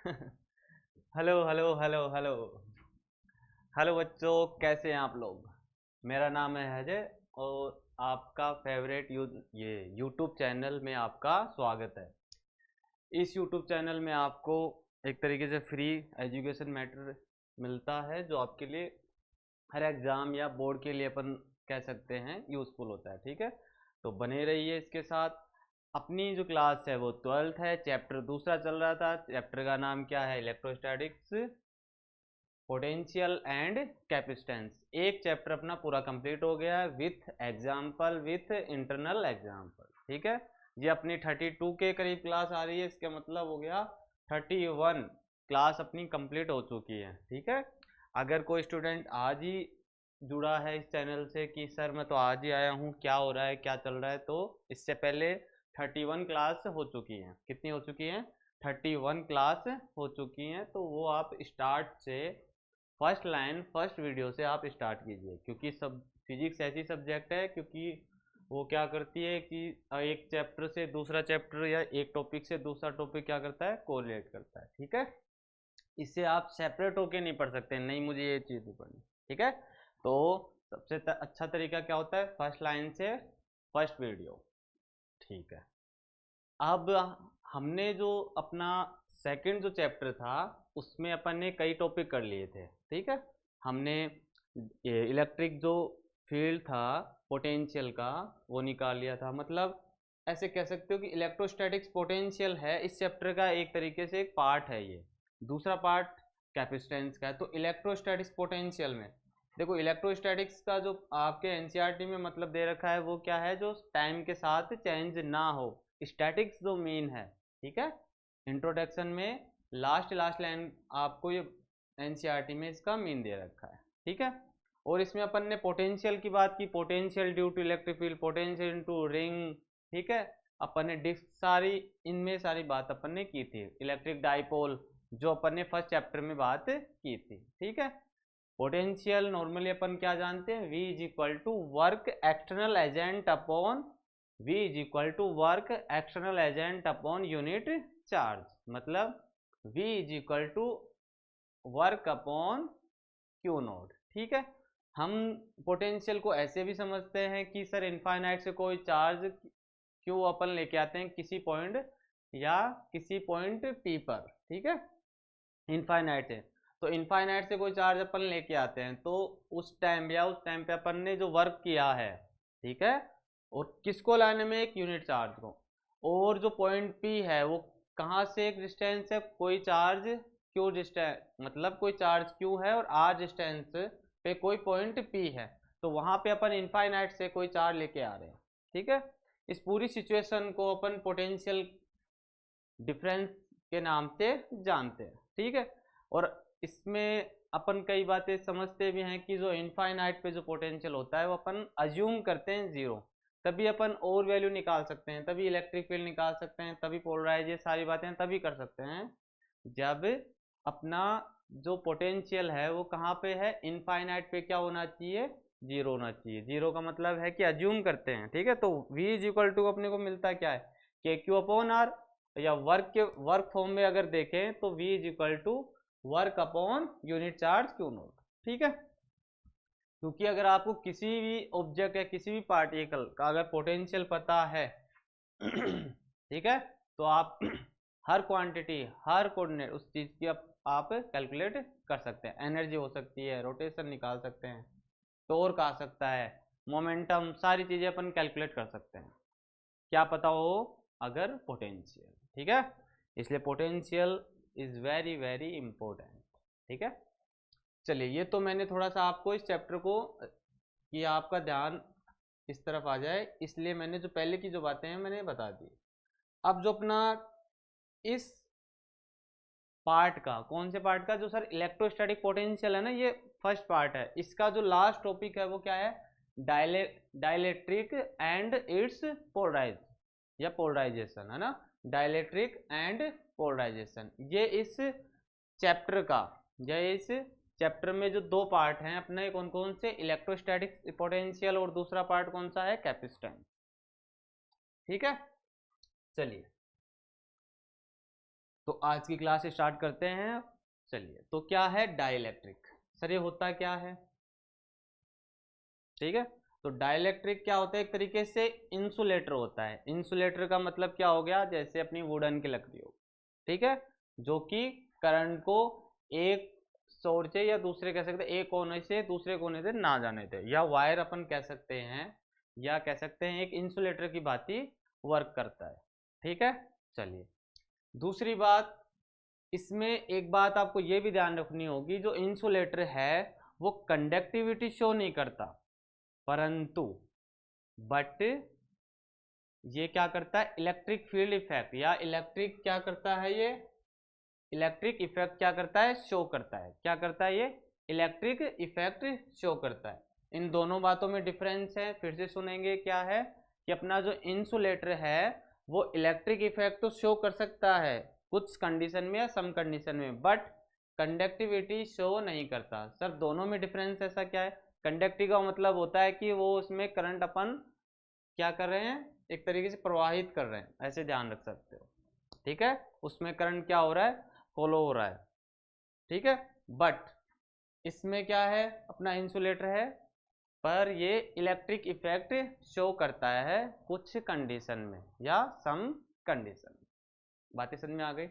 Hello hello hello hello. Hello बच्चों, कैसे हैं आप लोग? मेरा नाम है अजय और आपका फेवरेट ये यूट्यूब चैनल में आपका स्वागत है। इस यूट्यूब चैनल में आपको एक तरीके से फ्री एजुकेशन मैटर मिलता है जो आपके लिए हर एग्ज़ाम या बोर्ड के लिए अपन कह सकते हैं यूज़फुल होता है। ठीक है, तो बने रहिए इसके साथ। अपनी जो क्लास है वो 12th है, चैप्टर दूसरा चल रहा था। चैप्टर का नाम क्या है? Electrostatics, potential and capacitance. एक चैप्टर अपना पूरा कंप्लीट हो गया है with example, with internal example. ठीक है, ये अपनी 32 के करीब क्लास आ रही है, इसका मतलब हो गया 31 क्लास अपनी कंप्लीट हो चुकी है। ठीक है, अगर कोई स्टूडेंट आज ही जुड़ा है इस चैनल से कि सर मैं तो आज ही आया हूँ, क्या हो रहा है, क्या चल रहा है, तो इससे पहले 31 क्लास हो चुकी हैं। कितनी हो चुकी हैं? 31 क्लास हो चुकी हैं। तो वो आप स्टार्ट से फर्स्ट लाइन फर्स्ट वीडियो से आप स्टार्ट कीजिए, क्योंकि सब फिजिक्स ऐसी सब्जेक्ट है, क्योंकि वो क्या करती है कि एक चैप्टर से दूसरा चैप्टर या एक टॉपिक से दूसरा टॉपिक क्या करता है? कोरिलेट करता है। ठीक है, इससे आप सेपरेट होके नहीं पढ़ सकते, नहीं मुझे ये चीज़ नहीं पढ़नी। ठीक है, तो सबसे अच्छा तरीका क्या होता है? फर्स्ट लाइन से फर्स्ट वीडियो। ठीक है, अब हमने जो अपना सेकंड जो चैप्टर था उसमें अपन ने कई टॉपिक कर लिए थे। ठीक है, हमने इलेक्ट्रिक जो फील्ड था पोटेंशियल का वो निकाल लिया था। मतलब ऐसे कह सकते हो कि इलेक्ट्रोस्टैटिक्स पोटेंशियल है इस चैप्टर का एक तरीके से एक पार्ट है ये। दूसरा पार्ट कैपेसिटेंस का है। तो इलेक्ट्रोस्टैटिक्स पोटेंशियल में देखो, इलेक्ट्रोस्टैटिक्स का जो आपके एनसीईआरटी में मतलब दे रखा है वो क्या है? जो टाइम के साथ चेंज ना हो, स्टैटिक्स जो मीन है। ठीक है, इंट्रोडक्शन में लास्ट लास्ट लाइन आपको ये एनसीईआरटी में इसका मीन दे रखा है। ठीक है, और इसमें अपन ने पोटेंशियल की बात की, potential due to electric field, potential into ring. ठीक है, अपन ने डिस्क सारी इनमें सारी बात अपन ने की थी। इलेक्ट्रिक डाइपोल जो अपन ने फर्स्ट चैप्टर में बात की थी। ठीक है, पोटेंशियल नॉर्मली अपन क्या जानते हैं? V is equal to work external agent upon V is equal to work external agent upon unit charge. मतलब V is equal to work upon Q naught. ठीक है, हम पोटेंशियल को ऐसे भी समझते हैं कि सर इनफाइनाइट से कोई चार्ज क्यू अपन लेके आते हैं किसी पॉइंट या किसी पॉइंट पी पर। ठीक है, इनफाइनाइट है तो इनफाइनाइट से कोई चार्ज अपन लेके आते हैं, तो उस टाइम या उस टाइम पे अपन ने जो वर्क किया है, ठीक है, और किसको लाने में? एक यूनिट चार्ज को। और जो पॉइंट पी है वो कहाँ से एक डिस्टेंस है? कोई चार्ज क्यू डिस्टेंस, मतलब कोई चार्ज क्यू है और आर डिस्टेंस पे कोई पॉइंट पी है, तो वहां पे अपन इनफाइनाइट से कोई चार्ज लेके आ रहे हैं। ठीक है, इस पूरी सिचुएशन को अपन पोटेंशियल डिफरेंस के नाम से जानते हैं। ठीक है, और इसमें अपन कई बातें समझते भी हैं कि जो इनफाइनाइट पे जो पोटेंशियल होता है वो अपन अज्यूम करते हैं जीरो, तभी अपन और वैल्यू निकाल सकते हैं, तभी इलेक्ट्रिक फील्ड निकाल सकते हैं, तभी पोलराइज, ये सारी बातें तभी कर सकते हैं जब अपना जो पोटेंशियल है वो कहाँ पे है? इनफाइनाइट पे क्या होना चाहिए? जीरो होना चाहिए। जीरो का मतलब है कि अज्यूम करते हैं। ठीक है, तो v इज इक्वल टू अपने को मिलता क्या है? के क्यू अपॉन आर, या वर्क के वर्क फॉर्म में अगर देखें तो v is equal to work upon unit charge Q naught. ठीक है, क्योंकि अगर आपको किसी भी ऑब्जेक्ट या किसी भी पार्टिकल का अगर पोटेंशियल पता है ठीक है, तो आप हर क्वांटिटी, हर कोऑर्डिनेट उस चीज की आप कैलकुलेट कर सकते हैं। एनर्जी हो सकती है, रोटेशन निकाल सकते हैं, टॉर्क आ सकता है, मोमेंटम, सारी चीजें अपन कैलकुलेट कर सकते हैं, क्या पता हो अगर पोटेंशियल। ठीक है, इसलिए potential is very very important. ठीक है, चलिए, ये तो मैंने थोड़ा सा आपको इस चैप्टर को कि आपका ध्यान इस तरफ आ जाए इसलिए मैंने जो पहले की जो बातें हैं मैंने बता दी। अब जो अपना इस पार्ट का, कौन से पार्ट का? जो सर इलेक्ट्रोस्टैटिक पोटेंशियल है ना, ये फर्स्ट पार्ट है। इसका जो लास्ट टॉपिक है वो क्या है? डाइलेक्ट्रिक एंड इट्स पोलराइज या पोलराइजेशन, है ना, डाइलेक्ट्रिक एंड पोलराइजेशन। ये इस चैप्टर का, या इस चैप्टर में जो दो पार्ट हैं अपने, कौन कौन से? इलेक्ट्रोस्टैटिक पोटेंशियल और दूसरा पार्ट कौन सा है? कैपेसिटेंस। ठीक है, चलिए, तो आज की क्लास स्टार्ट करते हैं। चलिए, तो क्या है डाइलेक्ट्रिक? सर ये होता क्या है? ठीक है, तो डाइलेक्ट्रिक क्या होता है? एक तरीके से इंसुलेटर होता है। इंसुलेटर का मतलब क्या हो गया? जैसे अपनी वुडन की लकड़ी हो, ठीक है, जो कि करंट को एक सोर्स से या दूसरे कह सकते हैं एक कोने से दूसरे कोने से ना जाने दे, या वायर अपन कह सकते हैं, या कह सकते हैं एक इंसुलेटर की भांति वर्क करता है। ठीक है, चलिए दूसरी बात, इसमें एक बात आपको ये भी ध्यान रखनी होगी, जो इंसुलेटर है वो कंडक्टिविटी शो नहीं करता, परंतु बट ये क्या करता है? इलेक्ट्रिक फील्ड इफेक्ट या इलेक्ट्रिक क्या करता है? ये इलेक्ट्रिक इफेक्ट क्या करता है? शो करता है। क्या करता है? ये इलेक्ट्रिक इफेक्ट शो करता है। इन दोनों बातों में डिफरेंस है, फिर से सुनेंगे। क्या है कि अपना जो इंसुलेटर है वो इलेक्ट्रिक इफेक्ट तो शो कर सकता है कुछ कंडीशन में या सम कंडीशन में, बट कंडक्टिविटी शो नहीं करता। सर दोनों में डिफरेंस ऐसा क्या है? कंडक्टिव का मतलब होता है कि वो उसमें करंट अपन क्या कर रहे हैं? एक तरीके से प्रवाहित कर रहे हैं, ऐसे ध्यान रख सकते हो। ठीक है, उसमें करंट क्या हो रहा है? फॉलो हो रहा है। ठीक है, बट इसमें क्या है? अपना इंसुलेटर है, पर ये इलेक्ट्रिक इफेक्ट शो करता है कुछ कंडीशन में या सम कंडीशन में। बातें समझ में आ गई?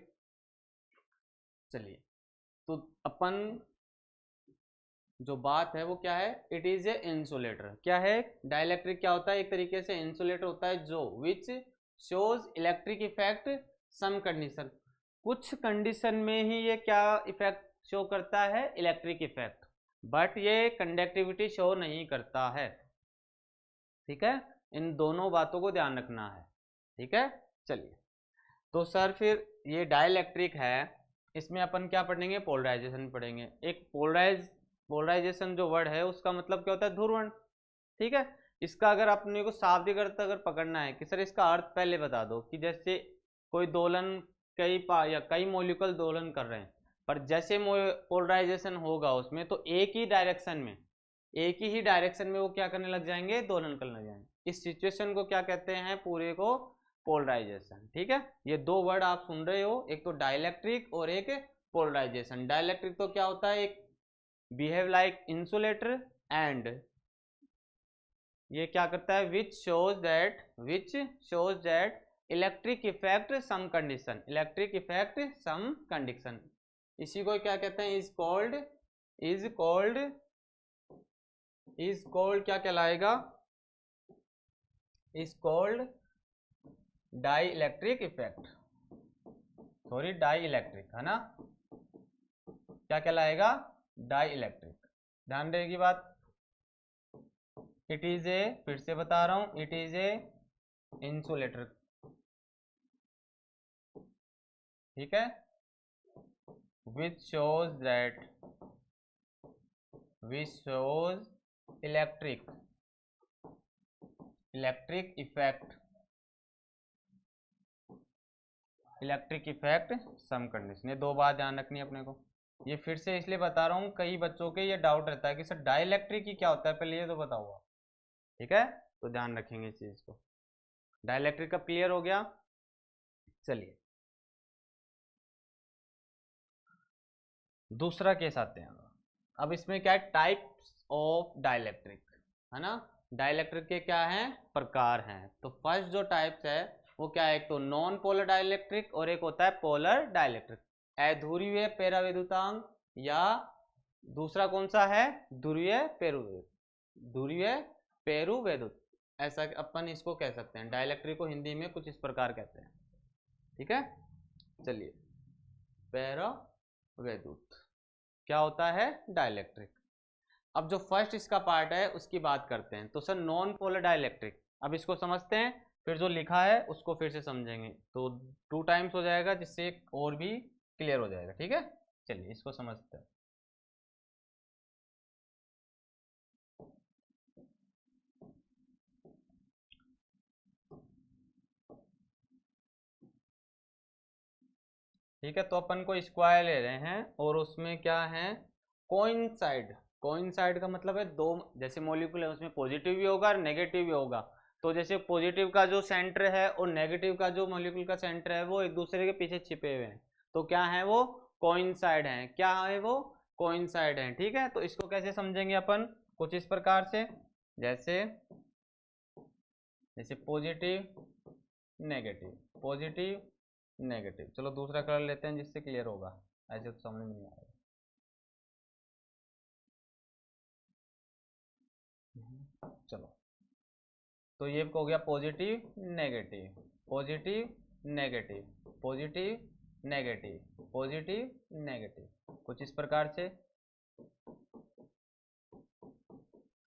चलिए, तो अपन जो बात है वो क्या है? It is a insulator. क्या है? डाइलेक्ट्रिक क्या होता है? एक तरीके से इंसुलेटर होता है जो which shows electric effect some condition, कुछ कंडीशन में ही ये क्या इफेक्ट शो करता है? इलेक्ट्रिक इफेक्ट, बट ये कंडक्टिविटी शो नहीं करता है। ठीक है, इन दोनों बातों को ध्यान रखना है। ठीक है, चलिए, तो सर फिर ये डाइलेक्ट्रिक है, इसमें अपन क्या पढ़ेंगे? पोलराइजेशन पढ़ेंगे। एक पोलराइजेशन जो वर्ड है उसका मतलब क्या होता है? ध्रुवण। ठीक है, इसका अगर अपने को शाब्दिक अर्थ अगर पकड़ना है कि सर इसका अर्थ पहले बता दो, कि जैसे कोई दोलन या कई मॉलिक्यूल दोलन कर रहे हैं, पर जैसे पोलराइजेशन होगा उसमें तो एक ही डायरेक्शन में वो क्या करने लग जाएंगे? दोलन करने लग जाएंगे। इस सिचुएशन को क्या कहते हैं? पूरे को पोलराइजेशन। ठीक है, ये दो वर्ड आप सुन रहे हो, एक तो डाइलेक्ट्रिक और एक पोलराइजेशन। डाइलेक्ट्रिक तो क्या होता है? एक बिहेव लाइक इंसुलेटर, एंड ये क्या करता है? Which shows that electric effect some condition, electric effect some condition. इसी को क्या कहते हैं? इज कॉल्ड क्या कहलाएगा? Is called dielectric effect. Sorry, dielectric है ना? क्या कहलाएगा? Dielectric. ध्यान रहेगी बात। इट इज ए, फिर से बता रहा हूं, इट इज ए इंसुलेटर। ठीक है, which shows electric effect some condition. ये दो बात ध्यान रखनी है अपने को। ये फिर से इसलिए बता रहा हूँ, कई बच्चों के ये डाउट रहता है कि सर डाइलेक्ट्रिक ही क्या होता है, पहले ये तो बताओ आप। ठीक है, तो ध्यान रखेंगे इस चीज को। डाइलेक्ट्रिक का क्लियर हो गया? चलिए दूसरा केस आते हैं। अब इसमें क्या है? टाइप्स ऑफ डाइलेक्ट्रिक, है ना? डाइलेक्ट्रिक के क्या हैं? प्रकार हैं। तो फर्स्ट जो टाइप्स है वो क्या है? एक तो नॉन पोलर डाइलेक्ट्रिक और एक होता है पोलर डाइलेक्ट्रिक। अध्रुवीय पेराविद्युतांक, या दूसरा कौन सा है? ध्रुवीय पेरुवैद्युत, ऐसा अपन इसको कह सकते हैं। डाइलेक्ट्रिक को हिंदी में कुछ इस प्रकार कहते हैं। ठीक है, चलिए, पेराविद्युत क्या होता है? डाइलेक्ट्रिक। अब जो फर्स्ट इसका पार्ट है उसकी बात करते हैं। तो सर नॉन पोलर डाइलेक्ट्रिक, अब इसको समझते हैं, फिर जो लिखा है उसको फिर से समझेंगे, तो 2 टाइम्स हो जाएगा, जिससे और भी क्लियर हो जाएगा। ठीक है, चलिए इसको समझते हैं। ठीक है, तो अपन को स्क्वायर ले रहे हैं और उसमें क्या है? कोइंसाइड। कोइंसाइड का मतलब है दो, जैसे मॉलिक्यूल है उसमें पॉजिटिव भी होगा और नेगेटिव भी होगा। तो जैसे पॉजिटिव का जो सेंटर है और नेगेटिव का जो मॉलिक्यूल का सेंटर है वो एक दूसरे के पीछे छिपे हुए हैं, तो क्या है वो, कोइंसाइड हैं। क्या है वो, कोइंसाइड हैं। ठीक है, तो इसको कैसे समझेंगे अपन, कुछ इस प्रकार से, जैसे जैसे पॉजिटिव नेगेटिव, पॉजिटिव नेगेटिव। चलो दूसरा कलर लेते हैं जिससे क्लियर होगा, ऐसे तो समझ में नहीं आएगा। चलो, तो ये हो गया positive negative, positive negative, positive negative, positive negative, कुछ इस प्रकार से।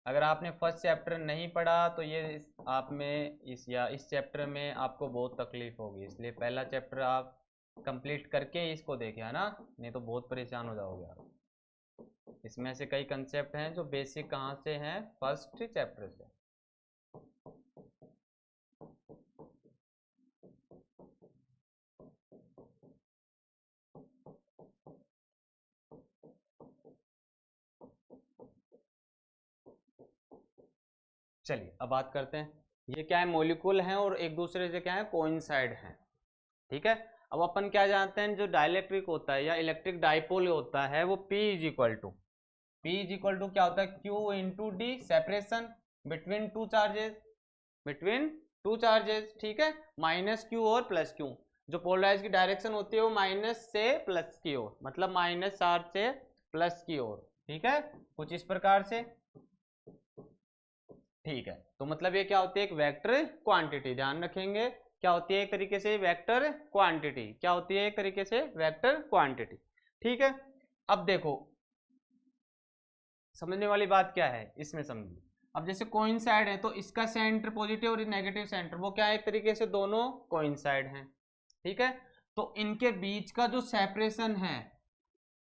अगर आपने फर्स्ट चैप्टर नहीं पढ़ा तो ये आप में इस चैप्टर में आपको बहुत तकलीफ होगी, इसलिए पहला चैप्टर आप कंप्लीट करके इसको देखें, है ना, नहीं तो बहुत परेशान हो जाओगे आप। इसमें से कई कंसेप्ट हैं जो बेसिक कहाँ से हैं, फर्स्ट चैप्टर से। चलिए अब बात करते हैं, ये क्या है, मॉलिक्यूल हैं और एक दूसरे से क्या है, कोइंसाइड हैं। ठीक है, अब अपन क्या जानते हैं, जो डाइलेक्ट्रिक होता है या इलेक्ट्रिक डाइपोल होता है वो P इज इक्वल टू क्या होता है, Q into D, separation between two charges, between two charges. ठीक है, माइनस क्यू और प्लस क्यू, जो पोलराइज की डायरेक्शन होती है वो माइनस से प्लस की ओर, मतलब माइनस चार्ज से प्लस की ओर। ठीक है, कुछ इस प्रकार से। ठीक है, तो मतलब ये क्या होती है, एक वेक्टर क्वांटिटी, ध्यान रखेंगे क्या होती है, एक तरीके से वेक्टर क्वांटिटी। क्या होती है, एक तरीके से वेक्टर क्वांटिटी। ठीक है, अब देखो समझने वाली बात क्या है इसमें, समझिए। अब जैसे कोइंसाइड है तो इसका सेंटर पॉजिटिव और नेगेटिव सेंटर वो क्या है, एक तरीके से दोनों कोइंसाइड हैं। ठीक है, तो इनके बीच का जो सेपरेशन है,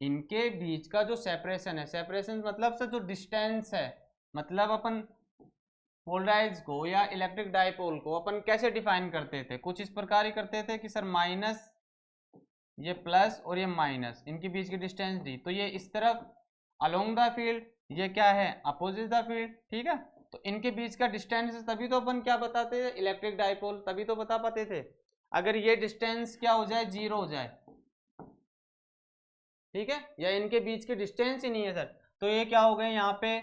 इनके बीच का जो सेपरेशन है, सेपरेशन मतलब से जो डिस्टेंस है, मतलब अपन पोलराइज को या इलेक्ट्रिक डाइपोल को अपन कैसे डिफाइन करते थे, कुछ इस प्रकार ही करते थे कि सर माइनस, ये प्लस और ये माइनस, इनके बीच की डिस्टेंस दी, तो ये इस तरफ अलोंग द फील्ड, ये क्या है, अपोजिट द फील्ड। ठीक है, तो इनके बीच का डिस्टेंस, तभी तो अपन क्या बताते थे, इलेक्ट्रिक डाइपोल, तभी तो बता पाते थे। अगर ये डिस्टेंस क्या हो जाए, जीरो हो जाए, ठीक है, या इनके बीच की डिस्टेंस ही नहीं है सर, तो ये क्या हो गए यहाँ पे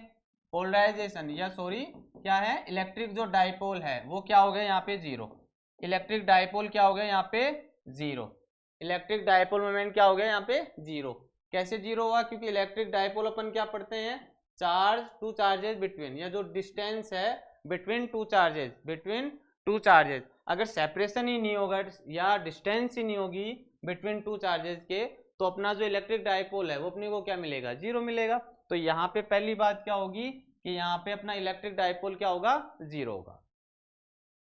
पोलराइजेशन, या सॉरी क्या है, इलेक्ट्रिक जो डाइपोल है वो क्या हो गया यहाँ पे जीरो, इलेक्ट्रिक डाइपोल क्या हो गया यहाँ पे जीरो, इलेक्ट्रिक डाइपोल मोमेंट क्या हो गया यहाँ पे जीरो। कैसे जीरो हुआ, क्योंकि इलेक्ट्रिक डाइपोल अपन क्या पढ़ते हैं, चार्ज टू चार्जेस बिटवीन, या जो डिस्टेंस है between two charges, between two charges, अगर सेपरेशन ही नहीं होगा या डिस्टेंस ही नहीं होगी बिटवीन टू चार्जेस के, तो अपना जो इलेक्ट्रिक डाइपोल है वो अपने को क्या मिलेगा, जीरो मिलेगा। तो यहाँ पे पहली बात क्या होगी कि यहाँ पे अपना इलेक्ट्रिक डाइपोल क्या होगा, जीरो होगा।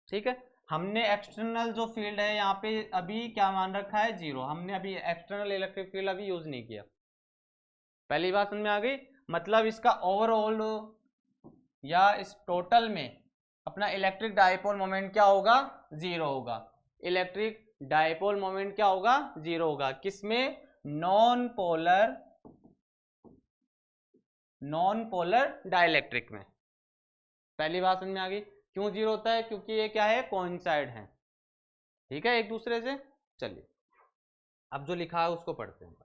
ठीक है, हमने एक्सटर्नल जो फील्ड है यहाँ पे अभी क्या मान रखा है, जीरो, हमने अभी एक्सटर्नल इलेक्ट्रिक फील्ड अभी यूज नहीं किया। पहली बात समझ में आ गई, मतलब इसका ओवरऑल या इस टोटल में अपना इलेक्ट्रिक डाइपोल मोमेंट क्या होगा, जीरो होगा। इलेक्ट्रिक डाइपोल मोमेंट क्या होगा, जीरो होगा, किसमें, नॉन पोलर डाइलेक्ट्रिक में। पहली बात समझ में आ गई, क्यों जीरो होता है, क्योंकि ये क्या है, कोइंसाइड है। ठीक है, एक दूसरे से। चलिए अब जो लिखा है उसको पढ़ते हैं।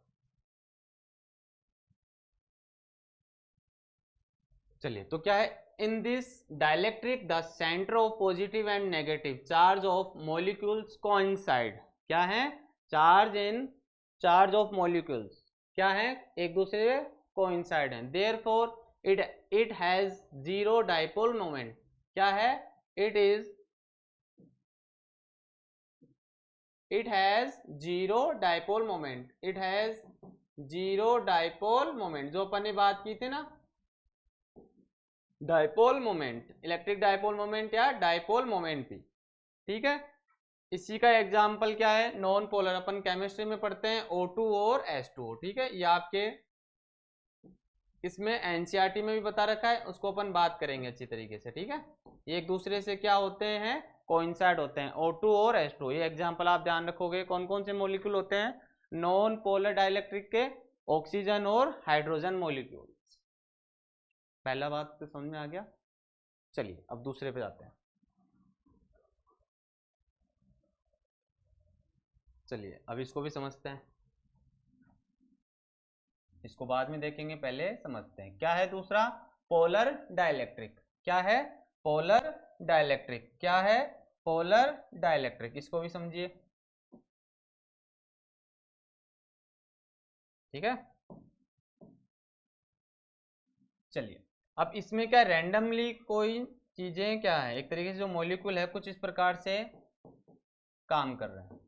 चलिए, तो क्या है, in this dielectric the centre of positive and negative charge of molecules coincide. क्या है, चार्ज ऑफ मॉलिक्यूल्स क्या है, एक दूसरे से कोइंसाइड हैं, therefore it has zero dipole moment. क्या है, it has zero dipole moment, it has zero dipole moment, जो अपन ने बात की थी ना, dipole moment, electric dipole moment या डाइपोल मोमेंट भी। ठीक है, इसी का एग्जांपल क्या है, नॉन पोलर, अपन केमिस्ट्री में पढ़ते हैं O2 और H2O। ठीक है, ये आपके इसमें एनसीईआरटी में भी बता रखा है, उसको अपन बात करेंगे अच्छी तरीके से। ठीक है, ये एक दूसरे से क्या होते हैं, कोइंसाइड होते हैं, O2 और H2O। ये एग्जांपल आप ध्यान रखोगे, कौन कौन से मॉलिक्यूल होते हैं, नॉन पोलर डाइलेक्ट्रिक के ऑक्सीजन और हाइड्रोजन मॉलिक्यूल। पहला बात तो समझ में आ गया। चलिए अब दूसरे पे जाते हैं। चलिए अब इसको भी समझते हैं। इसको बाद में देखेंगे, पहले समझते हैं क्या है दूसरा, पोलर डाइलेक्ट्रिक। क्या है, पोलर डाइलेक्ट्रिक। क्या है, पोलर डाइलेक्ट्रिक। इसको भी समझिए, ठीक है। चलिए, अब इसमें क्या रैंडमली कोई चीजें क्या है, एक तरीके से जो मॉलिक्यूल है कुछ इस प्रकार से काम कर रहे हैं।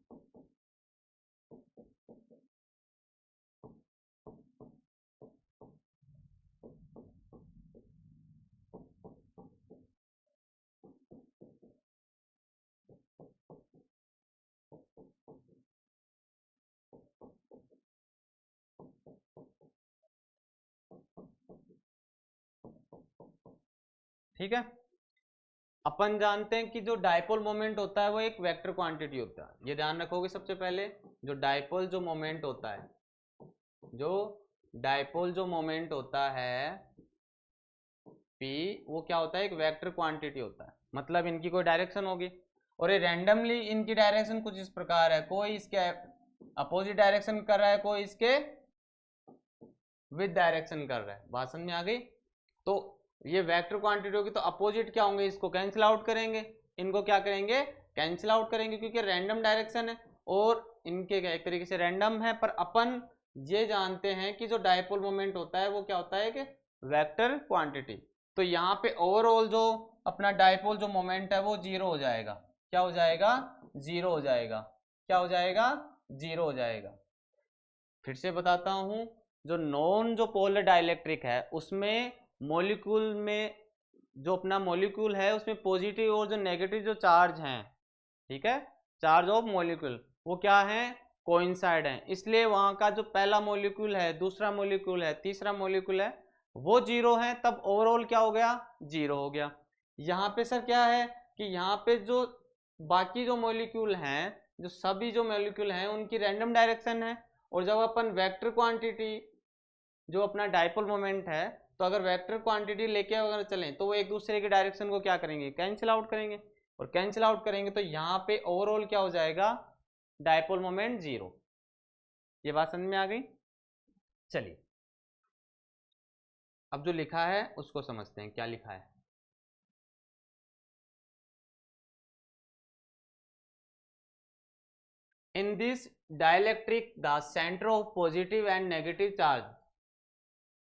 ठीक है, अपन जानते हैं कि जो डाइपोल मोमेंट होता है वो एक वेक्टर क्वांटिटी होता है, ये ध्यान रखोगे। सबसे पहले जो डाइपोल जो मोमेंट होता है, जो डाइपोल जो मोमेंट होता है P, वो क्या होता है, एक वेक्टर क्वांटिटी होता है। मतलब इनकी कोई डायरेक्शन होगी और ये रैंडमली इनकी डायरेक्शन कुछ इस प्रकार है, कोई इसके अपोजिट डायरेक्शन कर रहा है, कोई इसके विद डायरेक्शन कर रहा है। बात समझ में आ गई। तो ये वेक्टर क्वांटिटी होगी तो अपोजिट क्या होंगे, इसको कैंसिल आउट करेंगे, इनको क्या करेंगे, कैंसिल आउट करेंगे, क्योंकि रैंडम डायरेक्शन है और इनके क्या एक तरीके से रैंडम है। पर अपन ये जानते हैं कि जो डाइपोल मोमेंट होता है वो क्या होता है, कि वेक्टर क्वांटिटी। तो यहाँ पे ओवरऑल जो अपना डाइपोल जो मोमेंट है वो जीरो हो जाएगा। क्या हो जाएगा, जीरो हो जाएगा। क्या हो जाएगा, जीरो हो जाएगा। फिर से बताता हूं, जो नॉन जो पोलर डाइलेक्ट्रिक है उसमें मॉलिक्यूल में जो अपना मॉलिक्यूल है उसमें पॉजिटिव और जो नेगेटिव जो चार्ज हैं, ठीक है, चार्ज ऑफ मॉलिक्यूल, वो क्या है, कोइंसाइड है। इसलिए वहां का जो पहला मॉलिक्यूल है, दूसरा मॉलिक्यूल है, तीसरा मॉलिक्यूल है, वो जीरो है, तब ओवरऑल क्या हो गया, जीरो हो गया। यहाँ पे सर क्या है कि यहाँ पे जो बाकी जो मॉलिक्यूल हैं, जो सभी जो मॉलिक्यूल हैं उनकी रैंडम डायरेक्शन है। और जब अपन वेक्टर क्वांटिटी जो अपना डाइपोल मोमेंट है, तो अगर वेक्टर क्वांटिटी लेके अगर चलें तो वो एक दूसरे के डायरेक्शन को क्या करेंगे, कैंसिल आउट करेंगे। और कैंसिल आउट करेंगे तो यहाँ पे ओवरऑल क्या हो जाएगा, डाइपोल मोमेंट जीरो। ये बात समझ में आ गई। चलिए, अब जो लिखा है उसको समझते हैं, क्या लिखा है। In this dielectric the centre of positive and negative charge,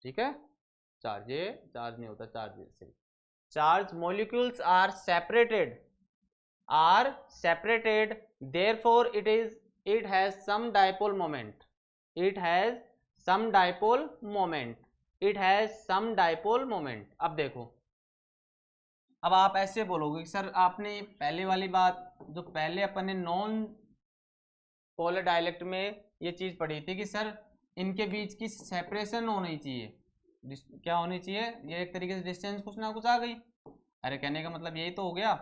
ठीक है, चार्ज, ये चार्ज नहीं होता, चार्ज से charge molecules are separated, therefore it has some dipole moment, it has some dipole moment, it has some dipole moment। अब देखो, अब आप ऐसे बोलोगे कि सर आपने पहले वाली बात जो पहले अपन ने नॉन पोलर डायलेक्ट में ये चीज पढ़ी थी कि सर इनके बीच की सेपरेशन होनी चाहिए, क्या होनी चाहिए, ये एक तरीके से डिस्टेंस कुछ ना कुछ आ गई। अरे कहने का मतलब यही तो हो गया।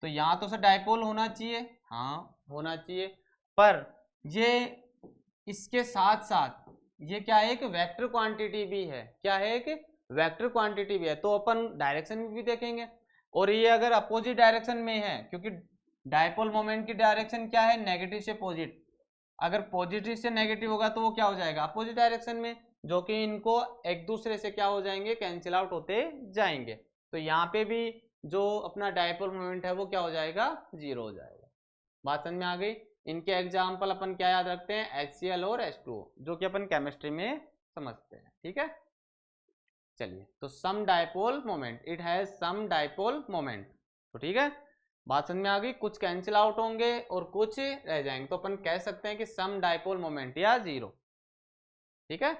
तो यहाँ तो सर डाइपोल होना चाहिए, हाँ होना चाहिए, पर ये इसके साथ साथ ये क्या है, एक वेक्टर क्वांटिटी भी है। क्या है, एक वेक्टर क्वांटिटी भी है। तो अपन डायरेक्शन भी देखेंगे, और ये अगर अपोजिट डायरेक्शन में है, क्योंकि डाइपोल मोमेंट की डायरेक्शन क्या है, नेगेटिव से पॉजिटिव। अगर पॉजिटिव से नेगेटिव होगा तो वो क्या हो जाएगा, अपोजिट डायरेक्शन में, जो कि इनको एक दूसरे से क्या हो जाएंगे, कैंसिल आउट होते जाएंगे। तो यहाँ पे भी जो अपना डाइपोल मोमेंट है वो क्या हो जाएगा, जीरो हो जाएगा। बात समझ में आ गई। इनके एग्जाम्पल अपन क्या याद रखते हैं, HCl और H2O, जो कि अपन केमिस्ट्री में समझते हैं, ठीक है। चलिए, तो some dipole moment, it has some dipole moment, तो ठीक है। बात समझ में आ गई। कुछ कैंसिल आउट होंगे और कुछ रह जाएंगे, तो अपन कह सकते हैं कि सम डाइपोल मोमेंट या जीरो, ठीक है।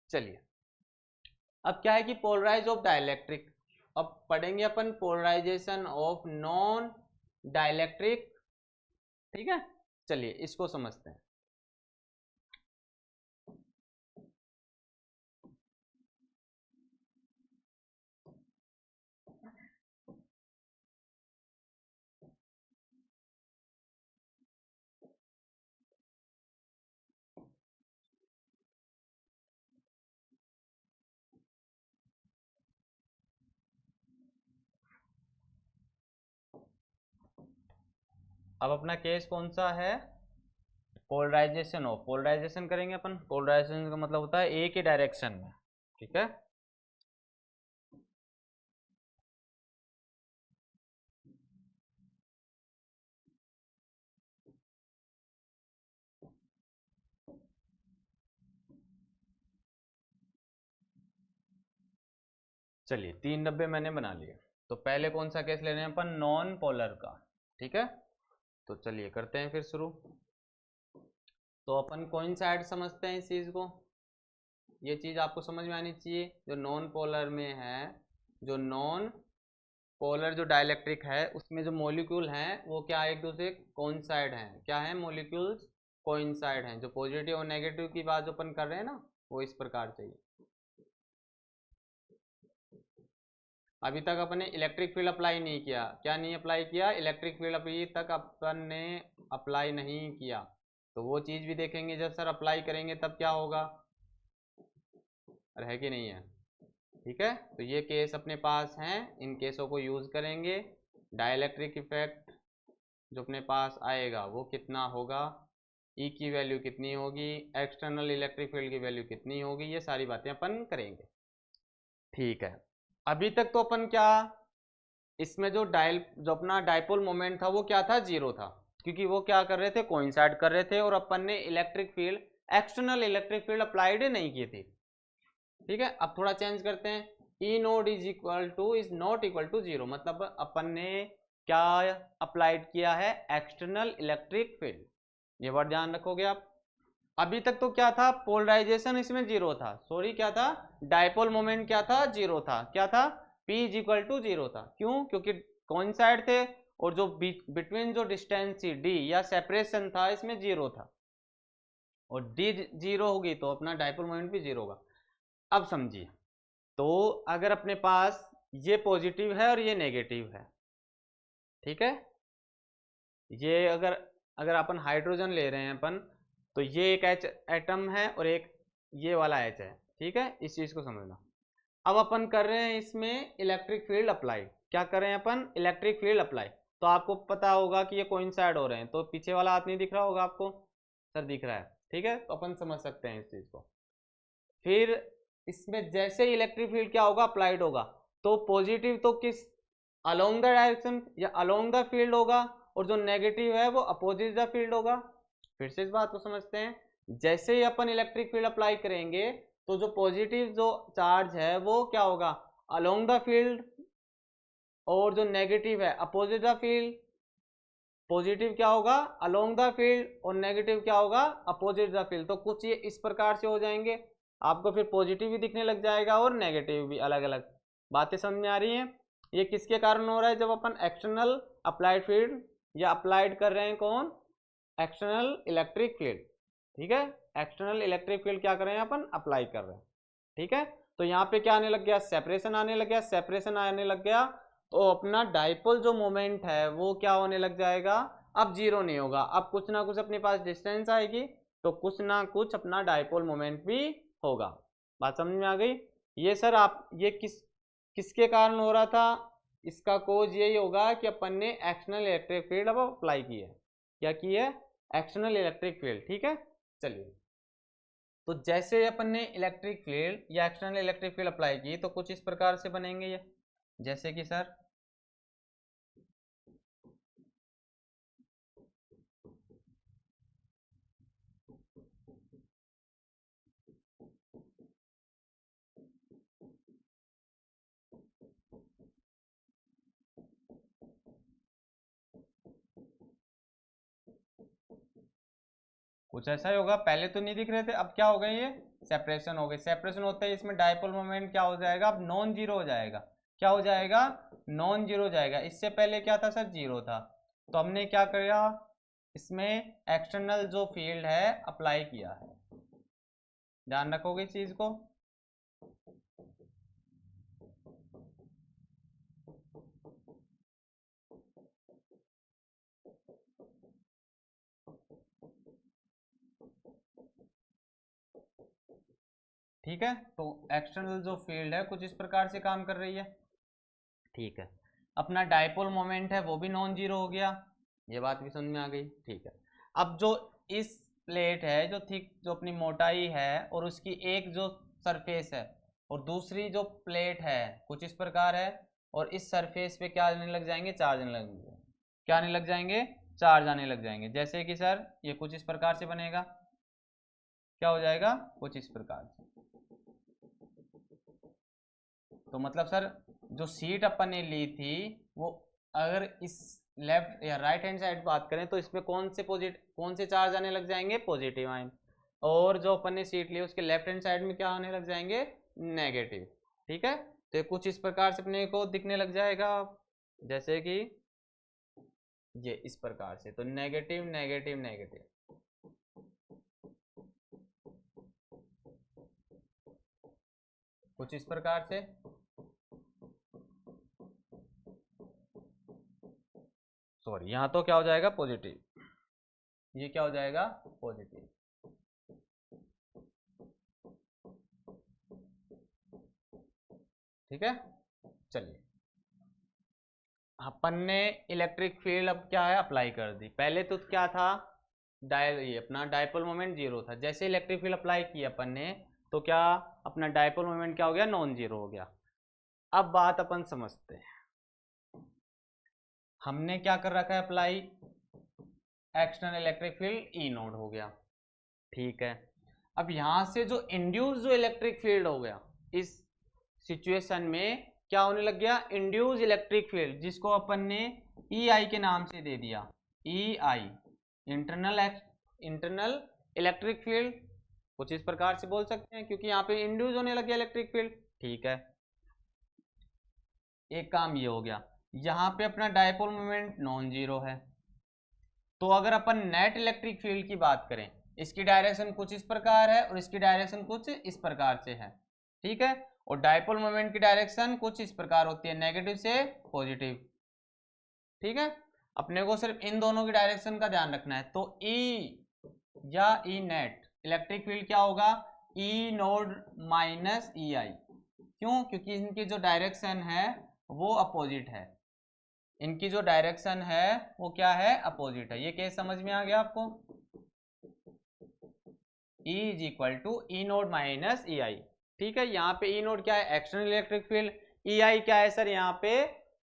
चलिए, अब क्या है कि पोलराइज ऑफ डाइलेक्ट्रिक, अब पढ़ेंगे अपन पोलराइजेशन ऑफ नॉन डाइलेक्ट्रिक, ठीक है। चलिए इसको समझते हैं। अब अपना केस कौन सा है, पोलराइजेशन हो, पोलराइजेशन करेंगे अपन। पोलराइजेशन का मतलब होता है एक ही डायरेक्शन में, ठीक है। चलिए 3 डब्बे मैंने बना लिए। तो पहले कौन सा केस ले रहे हैं अपन, नॉन पोलर का, ठीक है। तो चलिए करते हैं फिर शुरू। तो अपन कोइंसाइड समझते हैं इस चीज को, ये चीज आपको समझ में आनी चाहिए। जो नॉन पोलर में है, जो नॉन पोलर जो डाइलेक्ट्रिक है उसमें जो मॉलिक्यूल हैं वो क्या एक दूसरे कोइंसाइड हैं। क्या है, मॉलिक्यूल्स कोइंसाइड हैं। जो पॉजिटिव और नेगेटिव की बात जो अपन कर रहे हैं ना, वो इस प्रकार चाहिए। अभी तक अपन ने इलेक्ट्रिक फील्ड अप्लाई नहीं किया। क्या नहीं अप्लाई किया, इलेक्ट्रिक फील्ड अभी तक अपन ने अप्लाई नहीं किया। तो वो चीज़ भी देखेंगे जब सर अप्लाई करेंगे तब क्या होगा, है कि नहीं है, ठीक है। तो ये केस अपने पास हैं, इन केसों को यूज़ करेंगे। डाइलेक्ट्रिक इफेक्ट जो अपने पास आएगा वो कितना होगा, ई की वैल्यू कितनी होगी, एक्सटर्नल इलेक्ट्रिक फील्ड की वैल्यू कितनी होगी, ये सारी बातें अपन करेंगे, ठीक है। अभी तक तो अपन क्या, इसमें जो अपना डाइपोल मोमेंट था वो क्या था, जीरो था, क्योंकि वो क्या कर रहे थे, कोइंसाइड कर रहे थे। और अपन ने electric field, external electric field applied नहीं की थी, ठीक है। अब थोड़ा चेंज करते हैं, E naught is not equal to zero, मतलब अपन ने क्या अप्लाइड किया है, एक्सटर्नल इलेक्ट्रिक फील्ड। ये वर्ड ध्यान रखोगे आप। अभी तक तो क्या था, पोलराइजेशन इसमें जीरो था, सॉरी क्या था, डाइपोल मोमेंट क्या था, जीरो था। क्या था, P is equal to zero था। क्यों, क्योंकि कोइंसाइड थे, और जो बिटवीन जो डिस्टेंस थी D या सेपरेशन था इसमें जीरो था, और D जीरो होगी तो अपना डाइपोल मोमेंट भी जीरो होगा। अब समझिए, तो अगर अपने पास ये पॉजिटिव है और ये नेगेटिव है, ठीक है, ये अगर अगर अपन हाइड्रोजन ले रहे हैं अपन, तो ये एक H एटम है और एक ये वाला H है, ठीक है। इस चीज को समझना। अब अपन कर रहे हैं इसमें इलेक्ट्रिक फील्ड अप्लाई। क्या कर रहे हैं अपन, इलेक्ट्रिक फील्ड अप्लाई। तो आपको पता होगा कि ये कोइंसाइड हो रहे हैं, तो पीछे वाला हाथ नहीं दिख रहा होगा आपको, सर दिख रहा है, ठीक है। तो अपन समझ सकते हैं इस चीज को। फिर इसमें जैसे ही इलेक्ट्रिक फील्ड क्या होगा, अप्लाइड होगा, तो पॉजिटिव तो किस, अलोंग द डायरेक्शन या अलोंग द फील्ड होगा, और जो नेगेटिव है वो अपोजिट द फील्ड होगा। फिर से इस बात को समझते हैं, जैसे ही अपन इलेक्ट्रिक फील्ड अप्लाई करेंगे तो जो पॉजिटिव जो चार्ज है वो क्या होगा, अलोंग द फील्ड, और जो नेगेटिव है अपोजिट द फील्ड। पॉजिटिव क्या होगा, अलोंग द फील्ड, और नेगेटिव क्या होगा, अपोजिट द फील्ड। तो कुछ ये इस प्रकार से हो जाएंगे, आपको फिर पॉजिटिव भी दिखने लग जाएगा और नेगेटिव भी। अलग अलग बातें समझ में आ रही हैं। ये किसके कारण हो रहा है, जब अपन एक्सटर्नल अप्लाइड फील्ड या अप्लाइड कर रहे हैं, कौन, एक्सटर्नल इलेक्ट्रिक फील्ड, ठीक है। एक्सटर्नल इलेक्ट्रिक फील्ड क्या कर रहे हैं अपन, अप्लाई कर रहे हैं, ठीक है। तो यहाँ पे क्या आने लग गया, सेपरेशन आने लग गया। सेपरेशन आने लग गया तो अपना डाइपोल जो मोमेंट है वो क्या होने लग जाएगा, अब जीरो नहीं होगा, अब कुछ ना कुछ अपने पास डिस्टेंस आएगी, तो कुछ ना कुछ अपना डाइपोल मोमेंट भी होगा। बात समझ में आ गई। ये सर आप ये किसके कारण हो रहा था, इसका कोज यही होगा कि अपन ने एक्सटर्नल इलेक्ट्रिक फील्ड अब अप्लाई की है। क्या की है, एक्सटर्नल इलेक्ट्रिक फील्ड, ठीक है। चलिए, तो जैसे अपन ने इलेक्ट्रिक फील्ड या एक्सटर्नल इलेक्ट्रिक फील्ड अप्लाई की तो कुछ इस प्रकार से बनेंगे ये, जैसे कि सर कुछ ऐसा ही होगा। पहले तो नहीं दिख रहे थे, अब क्या हो गए, ये सेपरेशन हो गई। सेपरेशन होते ही इसमें डाइपोल मोमेंट क्या हो जाएगा, अब नॉन जीरो हो जाएगा। क्या हो जाएगा, नॉन जीरो हो जाएगा। इससे पहले क्या था सर, जीरो था। तो हमने क्या किया, इसमें एक्सटर्नल जो फील्ड है अप्लाई किया है। ध्यान रखोगे इस चीज को। ठीक है, तो एक्सटर्नल जो फील्ड है कुछ इस प्रकार से काम कर रही है, ठीक है। अपना डाइपोल मोमेंट है वो भी नॉन जीरो हो गया, ये बात भी समझ में आ गई, ठीक है। अब जो इस प्लेट है जो थिक, जो अपनी मोटाई है, और उसकी एक जो सरफेस है और दूसरी जो प्लेट है कुछ इस प्रकार है, और इस सरफेस पे क्या आने लग जाएंगे, चार्ज आने लग जाएंगे। क्या आने लग जाएंगे, चार्ज आने लग जाएंगे। जैसे कि सर ये कुछ इस प्रकार से बनेगा, क्या हो जाएगा, कुछ इस प्रकार से। तो मतलब सर जो सीट अपन ने ली थी वो, अगर इस लेफ्ट या राइट हैंड साइड बात करें तो इसमें कौन से चार्ज आने लग जाएंगे, पॉजिटिव आयन, और जो अपन ने सीट ली उसके लेफ्ट हैंड साइड में क्या आने लग जाएंगे, नेगेटिव। ठीक है, तो कुछ इस प्रकार से अपने को दिखने लग जाएगा, जैसे कि ये इस प्रकार से। तो नेगेटिव नेगेटिव नेगेटिव, कुछ इस प्रकार से। सॉरी, यहां तो क्या हो जाएगा, पॉजिटिव, ये क्या हो जाएगा, पॉजिटिव। ठीक है, चलिए अपन ने इलेक्ट्रिक फील्ड अब क्या है, अप्लाई कर दी। पहले तो क्या था, ये अपना डायपोल मोमेंट जीरो था। जैसे इलेक्ट्रिक फील्ड अप्लाई किया अपन ने तो क्या, अपना डायपोल मोमेंट क्या हो गया, नॉन जीरो हो गया। अब बात अपन समझते हैं, हमने क्या कर रखा है अप्लाई, एक्सटर्नल इलेक्ट्रिक फील्ड ई नोड हो गया। ठीक है, अब यहां से जो इंड्यूस जो इलेक्ट्रिक फील्ड हो गया, इस सिचुएशन में क्या होने लग गया, इंड्यूस इलेक्ट्रिक फील्ड, जिसको अपन ने ई आई के नाम से दे दिया, ई आई, इंटरनल इलेक्ट्रिक फील्ड, कुछ इस प्रकार से बोल सकते हैं, क्योंकि यहाँ पे इंड्यूस होने लग गया इलेक्ट्रिक फील्ड। ठीक है, एक काम ये हो गया, यहाँ पे अपना डायपोल मोमेंट नॉन जीरो है। तो अगर अपन नेट इलेक्ट्रिक फील्ड की बात करें, इसकी डायरेक्शन कुछ इस प्रकार है और इसकी डायरेक्शन कुछ इस प्रकार से है। ठीक है, और डायपोल मोमेंट की डायरेक्शन कुछ इस प्रकार होती है, नेगेटिव से पॉजिटिव। ठीक है, अपने को सिर्फ इन दोनों की डायरेक्शन का ध्यान रखना है। तो ई या ई नेट इलेक्ट्रिक फील्ड क्या होगा, ई नोड माइनस ई आई। क्यों, क्योंकि इनकी जो डायरेक्शन है वो अपोजिट है, इनकी जो डायरेक्शन है वो क्या है, अपोजिट है। ये केस समझ में आ गया आपको, E is equal to E naught minus E I. ठीक है, यहाँ पे ई नोड क्या है, external electric field, E I क्या है सर, यहाँ पे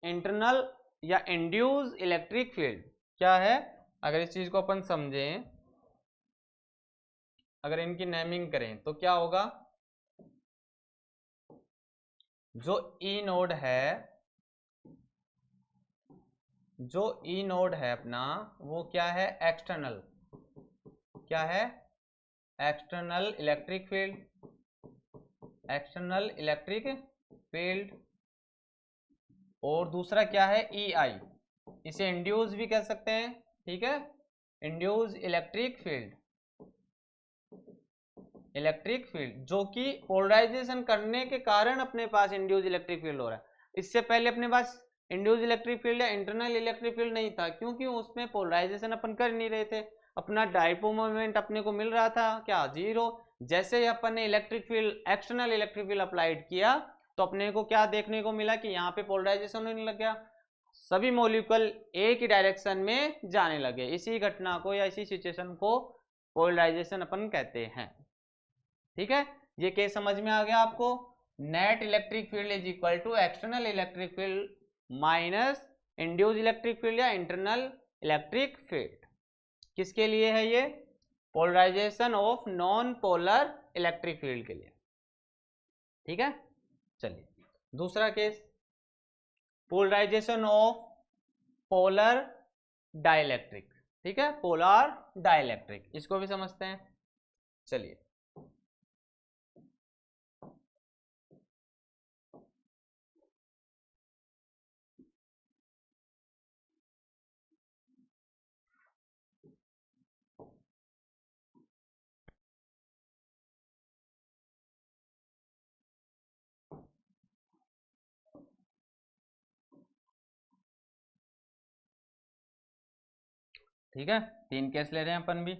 इंटरनल या इंड्यूस इलेक्ट्रिक फील्ड क्या है। अगर इस चीज को अपन समझें, अगर इनकी नेमिंग करें तो क्या होगा, जो ई नोड है, जो ई नोड है अपना, वो क्या है, एक्सटर्नल, क्या है, external electric field, external electric field. और दूसरा क्या है, ई आई, इसे इंड्यूस भी कह सकते हैं। ठीक है, induce electric field, electric field जो कि पोलराइजेशन करने के कारण अपने पास इंड्यूस इलेक्ट्रिक फील्ड हो रहा है। इससे पहले अपने पास इंड्यूस इलेक्ट्रिक फील्ड या इंटरनल इलेक्ट्रिक फील्ड नहीं था, क्योंकि उसमें पोलराइजेशन अपन कर नहीं रहे थे, अपना डायपोल मोमेंट अपने को मिल रहा था क्या, जीरो। जैसे ही अपन ने electric field, external electric field applied किया तो अपने को क्या देखने को मिला कि यहाँ पे पोलराइजेशन होने लग गया, सभी मॉलिक्यूल एक ही डायरेक्शन में जाने लगे। इसी घटना को या इसी सिचुएशन को पोलराइजेशन अपन कहते हैं। ठीक है, ये केस समझ में आ गया आपको, net electric field is equal to external electric field minus induce electric field या इंटरनल इलेक्ट्रिक फील्ड। किसके लिए है ये, polarisation of non polar electric field के लिए। ठीक है, चलिए दूसरा case, polarisation of polar dielectric. ठीक है, पोलर डाइलेक्ट्रिक, इसको भी समझते हैं। चलिए ठीक है, 3 केस ले रहे हैं अपन भी।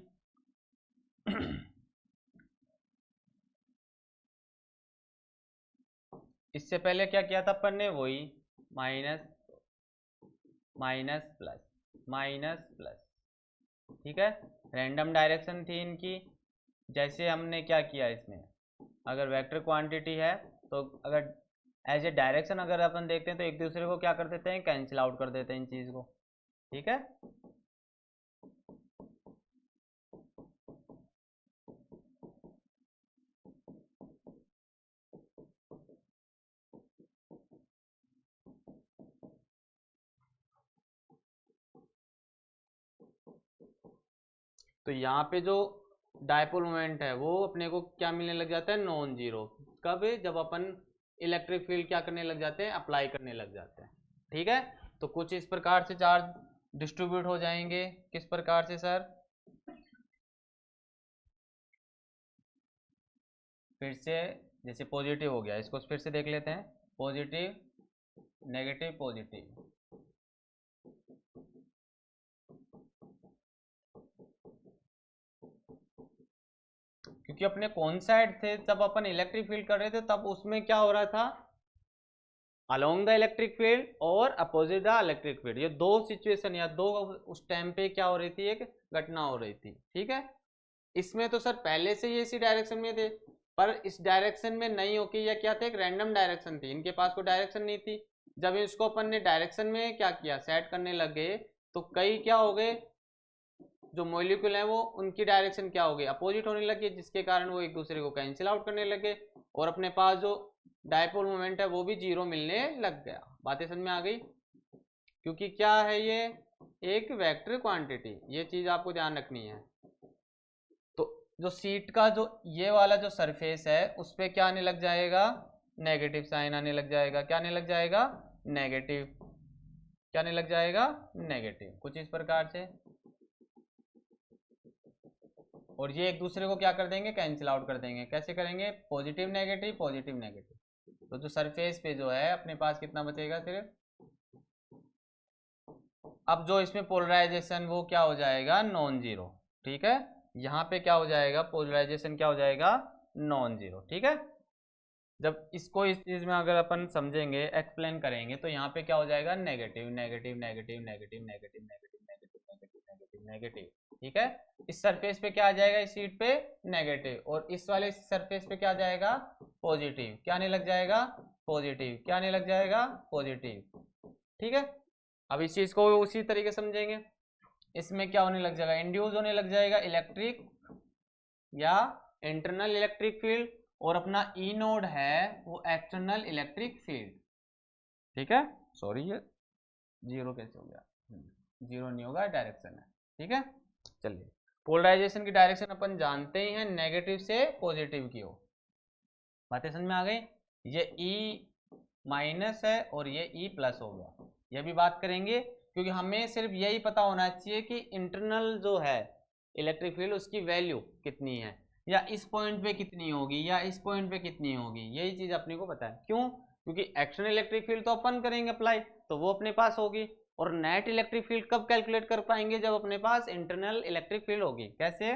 इससे पहले क्या किया था अपन ने, वही minus minus plus minus plus. ठीक है, रैंडम डायरेक्शन थी इनकी। जैसे हमने क्या किया इसमें, अगर वेक्टर क्वांटिटी है तो अगर एज ए डायरेक्शन अगर अपन देखते हैं तो एक दूसरे को क्या कर देते हैं, कैंसिल आउट कर देते हैं इन चीज़ को। ठीक है, तो यहाँ पे जो डायपोल मोमेंट है वो अपने को क्या मिलने लग जाता है, नॉन जीरो। कब, जब अपन इलेक्ट्रिक फील्ड क्या करने लग जाते हैं, अप्लाई करने लग जाते हैं। ठीक है, तो कुछ इस प्रकार से चार्ज डिस्ट्रीब्यूट हो जाएंगे। किस प्रकार से सर, फिर से जैसे पॉजिटिव हो गया, इसको फिर से देख लेते हैं, पॉजिटिव नेगेटिव पॉजिटिव। क्योंकि अपने कौन साइड थे जब अपन इलेक्ट्रिक फील्ड कर रहे थे, तब उसमें क्या हो रहा था, अलोंग द इलेक्ट्रिक फील्ड और अपोजिट द इलेक्ट्रिक फील्ड, ये दो सिचुएशन या दो उस टाइम पे क्या हो रही थी, एक घटना हो रही थी। ठीक है, इसमें तो सर पहले से ही इसी डायरेक्शन में थे, पर इस डायरेक्शन में नहीं होके या क्या था, एक रैंडम डायरेक्शन थी, इनके पास कोई डायरेक्शन नहीं थी। जब इसको अपन ने डायरेक्शन में क्या किया, सेट करने लगे, तो कई क्या हो गए, जो मॉलिक्यूल है वो उनकी डायरेक्शन क्या हो गई, अपोजिट होने लगी, जिसके कारण वो एक दूसरे को कैंसिल आउट करने लगे और अपने पास जो डायपोल मोमेंट है वो भी जीरो मिलने लग गया। बातें समझ में आ गई? क्योंकि क्या है, ये एक वेक्टर क्वांटिटी, ये चीज आपको ध्यान रखनी है। तो जो सीट का जो ये वाला जो सरफेस है उस पर क्या आने लग जाएगा, नेगेटिव साइन आने लग जाएगा। क्या आने लग जाएगा, नेगेटिव। क्या आने लग जाएगा, नेगेटिव, कुछ इस प्रकार से। और ये एक दूसरे को क्या कर देंगे, कैंसिल आउट कर देंगे। कैसे करेंगे, पॉजिटिव नेगेटिव पॉजिटिव नेगेटिव। तो जो सरफेस पे जो है अपने पास कितना बचेगा सिर्फ, अब जो इसमें पोलराइजेशन वो क्या हो जाएगा, नॉन जीरो। ठीक है, यहाँ पे क्या हो जाएगा, पोलराइजेशन क्या हो जाएगा, नॉन जीरो। ठीक है, जब इसको इस चीज में अगर अपन समझेंगे, एक्सप्लेन करेंगे, तो यहाँ पे क्या हो जाएगा, negative negative negative negative negative negative negative negative negative negative. ठीक है, इस सरफेस पे क्या आ जाएगा, इस शीट पे नेगेटिव, और इस वाले सरफेस पे क्या आ जाएगा, पॉजिटिव। क्या आने लग जाएगा, पॉजिटिव। क्या आने लग जाएगा, पॉजिटिव। ठीक है, अब इस चीज को उसी तरीके समझेंगे। इसमें क्या होने लग जाएगा, इंड्यूस होने लग जाएगा इलेक्ट्रिक या इंटरनल इलेक्ट्रिक फील्ड, और अपना ई नोड है वो एक्सटर्नल इलेक्ट्रिक फील्ड। ठीक है, सॉरी ये जीरो कैसे हो गया, जीरो नहीं होगा, डायरेक्शन है। ठीक है, चलिए, पोलराइजेशन की डायरेक्शन अपन जानते ही हैं, नेगेटिव से पॉजिटिव की हो। बातें समझ में आ गई? ये ई माइनस है और ये ई प्लस हो गया, ये भी बात करेंगे, क्योंकि हमें सिर्फ यही पता होना चाहिए कि इंटरनल जो है इलेक्ट्रिक फील्ड उसकी वैल्यू कितनी है, या इस पॉइंट पे कितनी होगी, या इस पॉइंट पे कितनी होगी, यही चीज अपने को पता है। क्यों? क्योंकि एक्सटर्नल इलेक्ट्रिक फील्ड तो अपन करेंगे अप्लाई, तो वो अपने पास होगी, और नेट इलेक्ट्रिक फील्ड कब कैलकुलेट कर पाएंगे, जब अपने पास इंटरनल इलेक्ट्रिक फील्ड होगी। कैसे,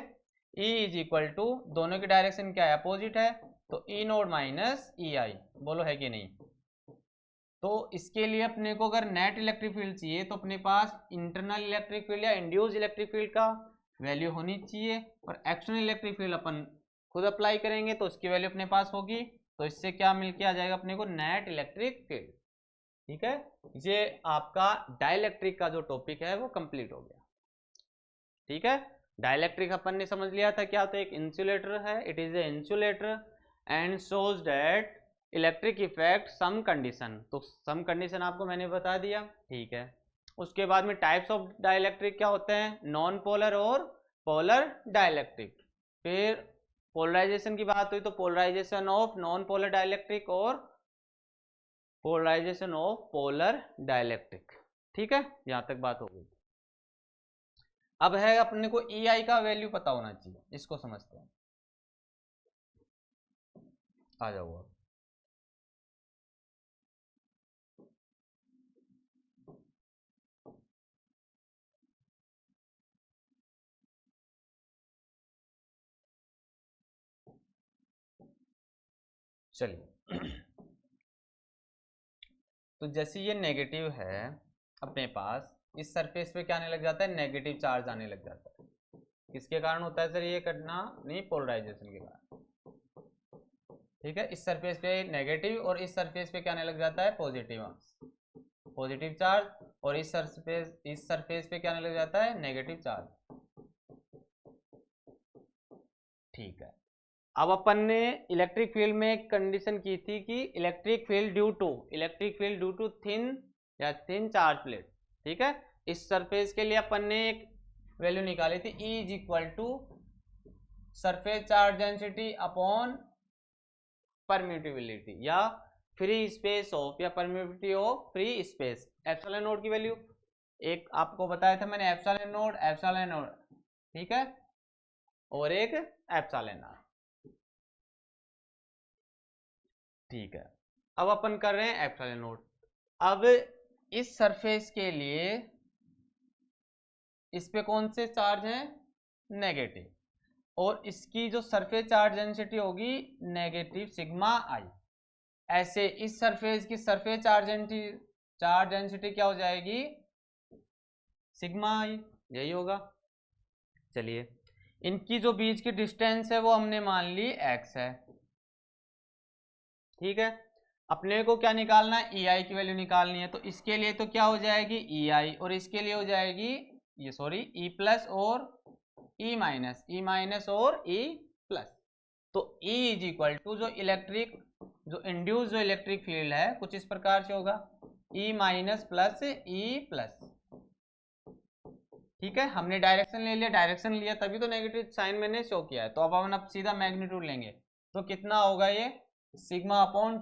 E इज इक्वल टू, दोनों की डायरेक्शन क्या है, अपोजिट है, तो ई नोड माइनस ई आई। बोलो है कि नहीं? तो इसके लिए अपने को अगर नेट इलेक्ट्रिक फील्ड चाहिए तो अपने पास इंटरनल इलेक्ट्रिक फील्ड या इंड्यूस इलेक्ट्रिक फील्ड का वैल्यू होनी चाहिए, और एक्सटर्नल इलेक्ट्रिक फील्ड अपन खुद अप्लाई करेंगे तो उसकी वैल्यू अपने पास होगी। तो इससे क्या मिलके आ जाएगा अपने को, नेट इलेक्ट्रिक फील्ड। ठीक है, ये आपका डाइलेक्ट्रिक का जो टॉपिक है वो कंप्लीट हो गया। ठीक है, डाइलेक्ट्रिक अपन ने समझ लिया था क्या, तो एक इंसुलेटर है, it is a insulator and shows that electric effect some condition. तो सम कंडीशन आपको मैंने बता दिया। ठीक है, उसके बाद में टाइप्स ऑफ डाइलेक्ट्रिक क्या होते हैं, नॉन पोलर और पोलर डाइलेक्ट्रिक। फिर पोलराइजेशन की बात हुई तो polarisation of non polar dielectric और पोलराइजेशन ऑफ पोलर डाइलेक्ट्रिक। ठीक है, यहां तक बात हो गई। अब है अपने को ई आई का वैल्यू पता होना चाहिए, इसको समझते हैं। आ जाओ अब। चलिए, तो जैसे ये नेगेटिव है अपने पास, इस सरफेस पे क्या आने लग जाता है, नेगेटिव चार्ज आने लग जाता है। किसके कारण होता है सर ये घटना? नहीं, पोलराइजेशन के कारण। ठीक है, इस सरफेस पे नेगेटिव और इस सरफेस पे क्या आने लग जाता है? पॉजिटिव पॉजिटिव चार्ज, और इस सरफेस पे क्या आने लग जाता है? Negative charge. ठीक है, अब अपन ने इलेक्ट्रिक फील्ड में एक कंडीशन की थी कि electric field due to thin charge plate. ठीक है, इस सरफेस के लिए अपन ने एक वैल्यू निकाली थी, E is equal to surface charge density upon permeability या फ्री स्पेस ऑफ या permeability of free space. Epsilon naught की वैल्यू एक आपको बताया था मैंने, एप्सिलॉन नोड, ठीक है, और एक एप्सिलॉन आर। ठीक है, अब अपन कर रहे हैं एप्सिलॉन नोड। अब इस सरफेस के लिए इस पे कौन से चार्ज हैं? नेगेटिव, और इसकी जो सरफेस चार्ज डेंसिटी होगी नेगेटिव सिग्मा आई। ऐसे इस सरफेस की सरफेस चार्ज डेंसिटी क्या हो जाएगी? सिग्मा आई, यही होगा। चलिए, इनकी जो बीच की डिस्टेंस है वो हमने मान ली x है। ठीक है, अपने को क्या निकालना है? ई आई की वैल्यू निकालनी है। तो इसके लिए तो क्या हो जाएगी? ई आई, और इसके लिए हो जाएगी ये सॉरी ई प्लस और ई माइनस और ई प्लस। तो E इज इक्वल टू जो इंड्यूस जो इलेक्ट्रिक फील्ड है कुछ इस प्रकार से होगा, E minus plus E plus. ठीक है, हमने डायरेक्शन लिया तभी तो नेगेटिव साइन मैंने शो किया है। तो अब अपन सीधा मैग्नीट्यूड लेंगे तो कितना होगा ये? Sigma upon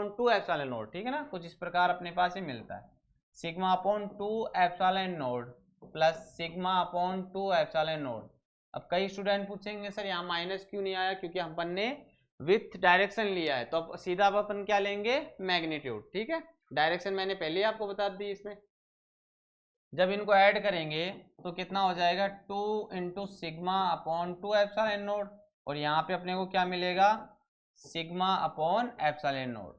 two epsilon node. ठीक है ना, कुछ इस प्रकार अपने पास ही मिलता है, sigma upon two epsilon node plus sigma upon two epsilon node. अब कई स्टूडेंट पूछेंगे सर यहाँ माइनस क्यों नहीं आया? क्योंकि अपन ने विथ डायरेक्शन लिया है। तो अब सीधा अपन क्या लेंगे? मैग्नीट्यूड। ठीक है, डायरेक्शन मैंने पहले ही आपको बता दी। इसमें जब इनको ऐड करेंगे तो कितना हो जाएगा? 2 into sigma upon two epsilon node, और यहाँ पे अपने को क्या मिलेगा? Sigma upon epsilon node.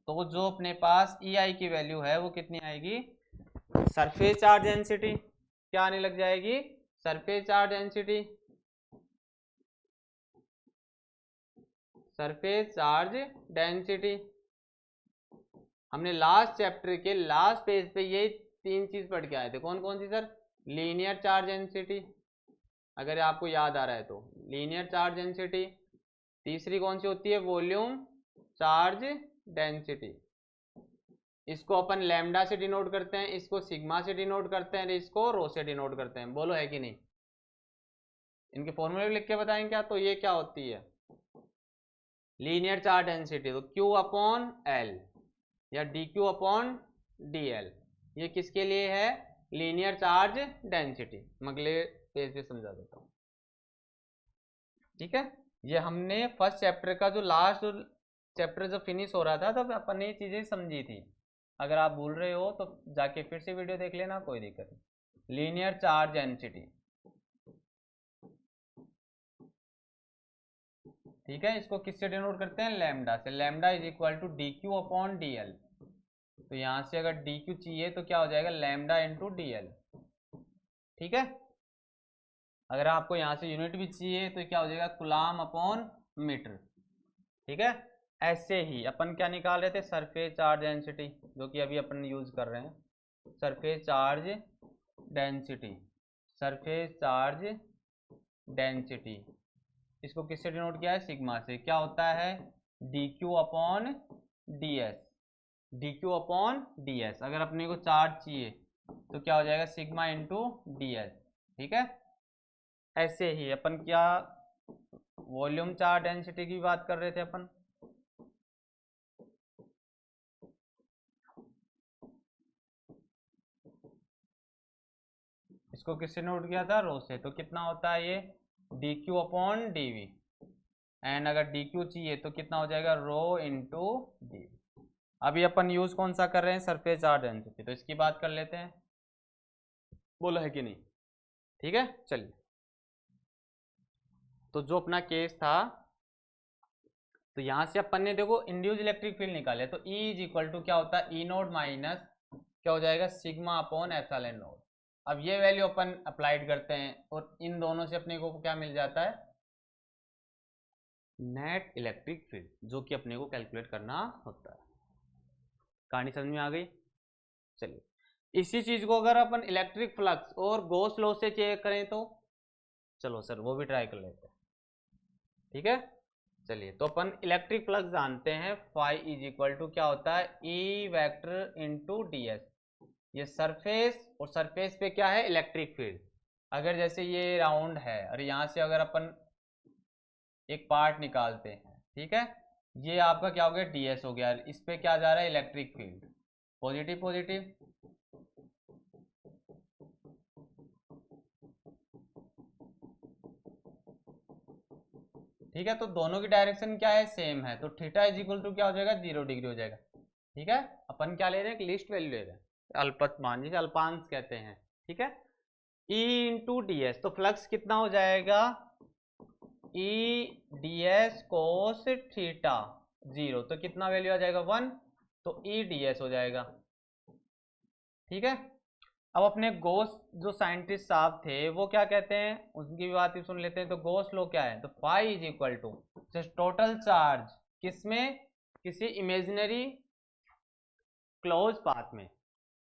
तो जो अपने पास ई आई की वैल्यू है वो कितनी आएगी? सरफेस चार्ज डेंसिटी क्या आने लग जाएगी? सरफेस चार्ज डेंसिटी हमने लास्ट चैप्टर के लास्ट पेज पे ये 3 चीज पढ़ के आए थे। कौन कौन सी सर? लीनियर चार्ज डेंसिटी, अगर आपको याद आ रहा है तो लीनियर चार्ज डेंसिटी। तीसरी कौन सी होती है? Volume charge density. इसको अपन लैम्डा से डिनोट करते हैं, इसको सिग्मा से डिनोट करते हैं, इसको रो से डिनोट करते हैं। बोलो है कि नहीं? इनके फॉर्मूले लिख के बताएं क्या? तो ये क्या होती है? लीनियर चार्ज डेंसिटी, तो Q अपॉन एल या D Q upon D L. ये किसके लिए है? Linear charge density. अगले पेज पे समझा देता हूँ। ठीक है, ये हमने फर्स्ट चैप्टर का जो लास्ट चैप्टर जब फिनिश हो रहा था तब अपन ने ये चीजें समझी थी। अगर आप भूल रहे हो तो जाके फिर से वीडियो देख लेना, कोई दिक्कत नहीं। लीनियर चार्ज डेंसिटी, ठीक है, इसको किससे डिनोट करते हैं? लैम्डा से। Lambda is equal to D Q upon D L. तो यहां से अगर डी क्यू चाहिए तो क्या हो जाएगा? Lambda into D L. ठीक है, अगर आपको यहाँ से यूनिट भी चाहिए तो क्या हो जाएगा? Coulomb upon metre. ठीक है, ऐसे ही अपन क्या निकाल रहे थे? सरफेस चार्ज डेंसिटी, जो कि अभी अपन यूज कर रहे हैं। सरफेस चार्ज डेंसिटी इसको किससे डिनोट किया है? सिग्मा से। क्या होता है? D Q upon D S. अगर अपने को चार्ज चाहिए तो क्या हो जाएगा? Sigma into D S. ठीक है, ऐसे ही अपन क्या वॉल्यूम चार्ज डेंसिटी की बात कर रहे थे अपन। इसको किससे नोट किया था? रो से। तो कितना होता है ये? D Q upon D V. And अगर डी क्यू चाहिए तो कितना हो जाएगा? Rho into D. अभी अपन यूज कौन सा कर रहे हैं? Surface charge density. तो इसकी बात कर लेते हैं, बोलो है कि नहीं? ठीक है, चलिए। तो जो अपना केस था, तो यहां से अपन ने देखो इंड्यूस इलेक्ट्रिक फील्ड निकाले, तो E इज इक्वल टू क्या होता है? ई नोड माइनस क्या हो जाएगा? Sigma upon epsilon node. अब ये वैल्यू अपन अप्लाइड करते हैं और इन दोनों से अपने को क्या मिल जाता है, नेट इलेक्ट्रिक फील्ड, जो कि अपने को कैलकुलेट करना होता है। कहानी समझ में आ गई। चलिए, इसी चीज को अगर अपन इलेक्ट्रिक फ्लक्स और गॉस लॉ से चेक करें तो चलो सर वो भी ट्राई कर लेते हैं, ठीक है। चलिए, तो अपन इलेक्ट्रिक फ्लक्स जानते हैं, फाई इज इक्वल टू क्या होता है, E vector into D S. ये सरफेस और सरफेस पे क्या है, इलेक्ट्रिक फील्ड। अगर जैसे ये राउंड है और यहाँ से अगर अपन एक पार्ट निकालते हैं, ठीक है, ये आपका क्या हो गया, डी एस हो गया। इस पे क्या जा रहा है, इलेक्ट्रिक फील्ड, पॉजिटिव पॉजिटिव, ठीक है। तो दोनों की डायरेक्शन क्या है, सेम है, तो थीटा इज इक्वल टू क्या हो जाएगा, 0 डिग्री हो जाएगा, ठीक है। अपन क्या ले रहे हैं, लिस्ट वैल्यू ले रहे हैं, अल्पत मान लीजिए, अल्पांश कहते हैं, ठीक है। ई इंटू डी एस, तो फ्लक्स कितना हो जाएगा, E D S cos theta 0, तो कितना वैल्यू आ जाएगा 1, तो ई डी एस हो जाएगा, ठीक है। अब अपने गॉस जो साइंटिस्ट साहब थे वो क्या कहते हैं, उनकी भी बात ही सुन लेते हैं। तो गॉस लॉ क्या है, तो phi is equal to total charge किसमें, किसी इमेजिनरी क्लोज पाथ में,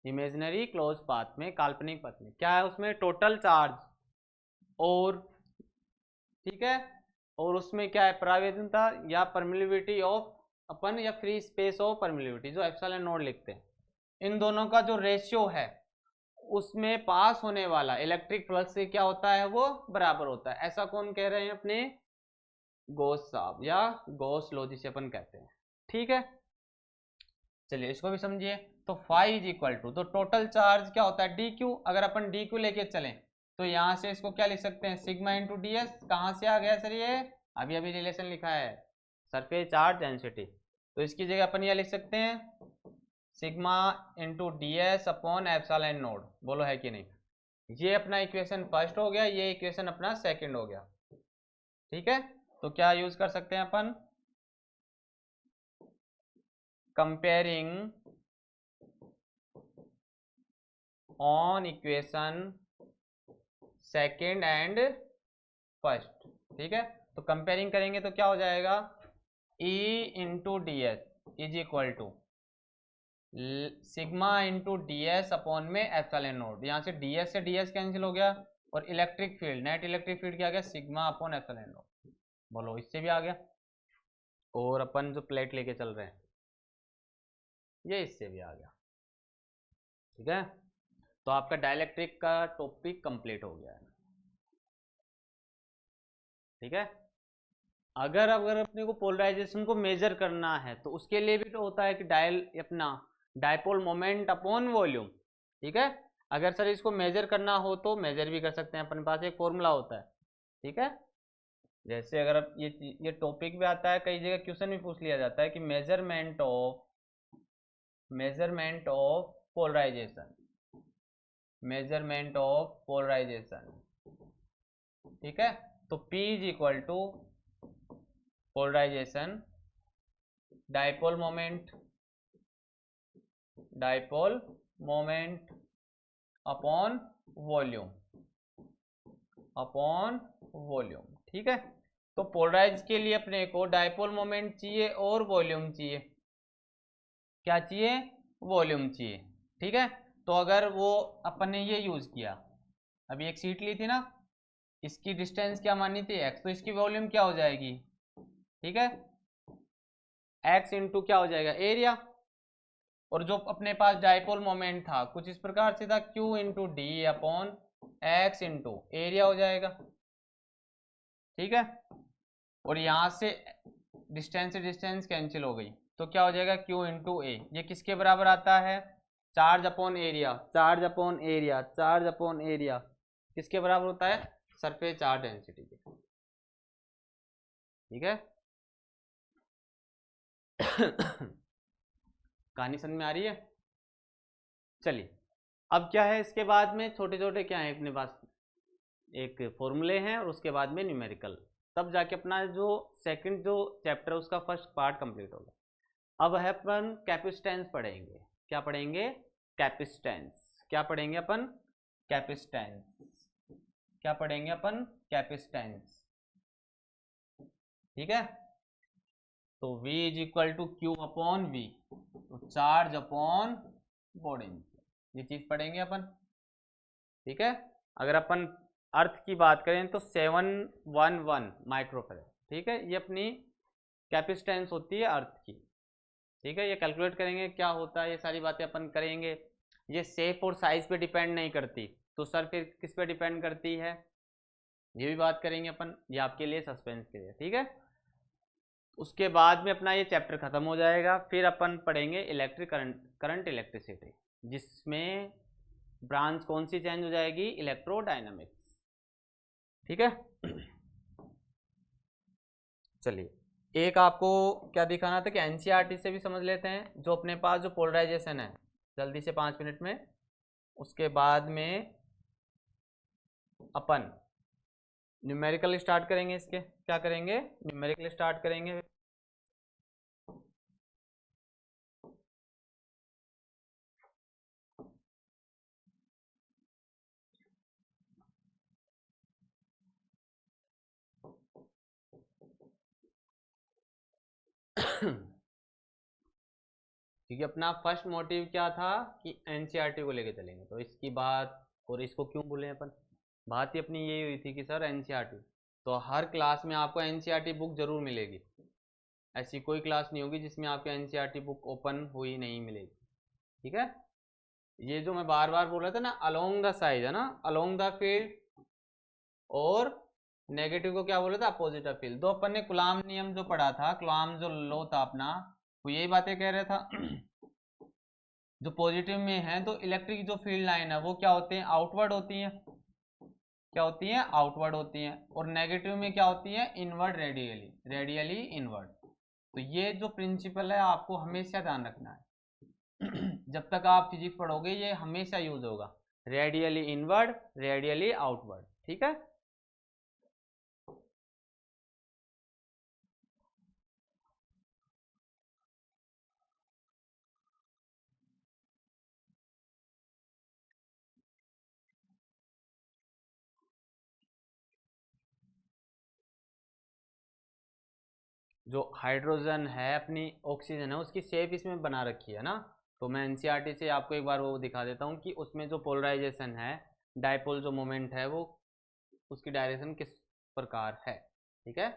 इमेजिनरी क्लोज पाथ में, काल्पनिक पथ में, क्या है उसमें टोटल चार्ज, और ठीक है, और उसमें क्या है, परावर्तनता या परमिलिविटी ऑफ अपन, या फ्री स्पेस ऑफ परमिलिविटी, जो एप्सिलॉन नोड लिखते हैं, इन दोनों का जो रेशियो है उसमें पास होने वाला इलेक्ट्रिक फ्लक्स से क्या होता है, वो बराबर होता है। ऐसा कौन कह रहे हैं, अपने गॉस साहब, या गॉस लॉ जिसे अपन कहते हैं, ठीक है। चलिए इसको भी समझिए। तो फाई इज इक्वल टू, तो टोटल चार्ज क्या होता है, डी क्यू। अगर अपन डी क्यू लेके चलें तो यहाँ से इसको क्या लिख सकते हैं, सिग्मा इंटू डी एस। कहाँ से आ गया सर, ये अभी अभी रिलेशन लिखा है, सरफेस चार्ज डेंसिटी। तो इसकी जगह अपन यह लिख सकते हैं sigma into D S upon epsilon node. बोलो है कि नहीं। ये अपना इक्वेशन फर्स्ट हो गया, ये इक्वेशन अपना सेकंड हो गया, ठीक है। तो क्या यूज कर सकते हैं अपन, comparing on equation second and first, ठीक है। तो कंपेयरिंग करेंगे तो क्या हो जाएगा, E into D S is equal to sigma into D S upon में एप्सिलॉन नोड। यहाँ से डी एस कैंसिल हो गया, और electric field, net electric field क्या आ गया, सिग्मा अपॉन एप्सिलॉन नोड। बोलो इससे भी आ गया। और अपन जो प्लेट लेके चल रहे हैं ये इससे भी आ गया, ठीक है। तो आपका डाइलेक्ट्रिक का टॉपिक कंप्लीट हो गया है, ठीक है। अगर अगर अपने को पोलराइजेशन को मेजर करना है तो उसके लिए भी तो होता है कि अपना डायपोल मोमेंट अपॉन वॉल्यूम, ठीक है। अगर सर इसको मेजर करना हो तो मेजर भी कर सकते हैं, अपने पास एक फॉर्मूला होता है, ठीक है। जैसे अगर आप ये टॉपिक भी आता है, कई जगह क्वेश्चन भी पूछ लिया जाता है कि measurement of polarisation, measurement of polarisation, ठीक है। तो P is equal to polarisation, dipole moment upon volume, ठीक है। तो पोलराइज के लिए अपने को डायपोल मोमेंट चाहिए और वॉल्यूम चाहिए, क्या चाहिए, वॉल्यूम चाहिए, ठीक है। तो अगर वो अपन ने ये यूज किया, अभी एक सीट ली थी ना, इसकी डिस्टेंस क्या मानी थी x, तो इसकी वॉल्यूम क्या हो जाएगी, ठीक है, x इंटू क्या हो जाएगा, एरिया। और जो अपने पास डायपोल मोमेंट था कुछ इस प्रकार से था, q into D upon x into area हो जाएगा, ठीक है। और यहाँ से डिस्टेंस कैंसिल हो गई, तो क्या हो जाएगा, q इंटू ए। ये किसके बराबर आता है, चार्ज अपॉन एरिया, किसके बराबर होता है, सरफेस चार्ज डेंसिटी के, ठीक है। कहानी समझ में आ रही है। चलिए, अब क्या है इसके बाद में, छोटे छोटे क्या है अपने पास, एक फॉर्मूले हैं और उसके बाद में न्यूमेरिकल, तब जाके अपना जो सेकंड जो चैप्टर है उसका फर्स्ट पार्ट कंप्लीट होगा। अब है अपन कैपेसिटेंस पढ़ेंगे, क्या पढ़ेंगे, कैपेसिटेंस। क्या पढ़ेंगे अपन, कैपेसिटेंस। क्या पढ़ेंगे अपन? कैपेसिटेंस। ठीक है, तो V is equal to Q upon V, तो चार्ज अपॉन पोटेंशियल, ये चीज पढ़ेंगे अपन। ठीक है, अगर अपन अर्थ की बात करें तो 711 माइक्रोफेरेड, ठीक है, ये अपनी कैपेसिटेंस होती है अर्थ की। ठीक है, ये कैलकुलेट करेंगे क्या होता है, ये सारी बातें अपन करेंगे। ये शेप और साइज पे डिपेंड नहीं करती, तो सर फिर किस पे डिपेंड करती है, ये भी बात करेंगे अपन, ये आपके लिए सस्पेंस के लिए। ठीक है, उसके बाद में अपना ये चैप्टर खत्म हो जाएगा, फिर अपन पढ़ेंगे इलेक्ट्रिक करंट इलेक्ट्रिसिटी, जिसमें ब्रांच कौन सी चेंज हो जाएगी? इलेक्ट्रोडायनामिक्स। ठीक है, चलिए एक आपको क्या दिखाना था कि एनसीईआरटी से भी समझ लेते हैं, जो अपने पास जो पोलराइजेशन है, जल्दी से 5 मिनट में। उसके बाद में अपन न्यूमेरिकल स्टार्ट करेंगे, इसके क्या करेंगे? न्यूमेरिकल स्टार्ट करेंगे। क्योंकि अपना फर्स्ट मोटिव क्या था कि एनसीईआरटी को लेके चलेंगे, तो इसकी बात, और इसको क्यों बोले अपन, बात ही अपनी यही हुई थी कि सर एनसीईआरटी, तो हर क्लास में आपको एनसीईआरटी बुक जरूर मिलेगी, ऐसी कोई क्लास नहीं होगी जिसमें आपको एनसीईआरटी बुक ओपन हुई नहीं मिलेगी। ठीक है, ये जो मैं बार बार बोल रहा था ना, अलोंग द साइज है ना, अलोंग द फील्ड, और नेगेटिव को क्या बोला था? Opposite of field. तो अपन ने कूलाम नियम जो पढ़ा था, कूलाम जो लॉ था अपना, वो यही बातें कह रहा था। जो पॉजिटिव में है तो इलेक्ट्रिक जो फील्ड लाइन है वो क्या होते हैं? आउटवर्ड होती हैं। क्या होती हैं? आउटवर्ड होती हैं। और नेगेटिव में क्या होती हैं? Inward, radially, radially inward. तो ये जो प्रिंसिपल है आपको हमेशा ध्यान रखना है। जब तक आप फिजिक्स पढ़ोगे ये हमेशा यूज होगा, रेडियली इनवर्ड, रेडियली आउटवर्ड। ठीक है, जो हाइड्रोजन है अपनी ऑक्सीजन है उसकी शेप इसमें बना रखी है ना, तो मैं एनसीईआरटी से आपको एक बार वो दिखा देता हूँ कि उसमें जो पोलराइजेशन है, डायपोल जो मोमेंट है वो, उसकी डायरेक्शन किस प्रकार है। ठीक है,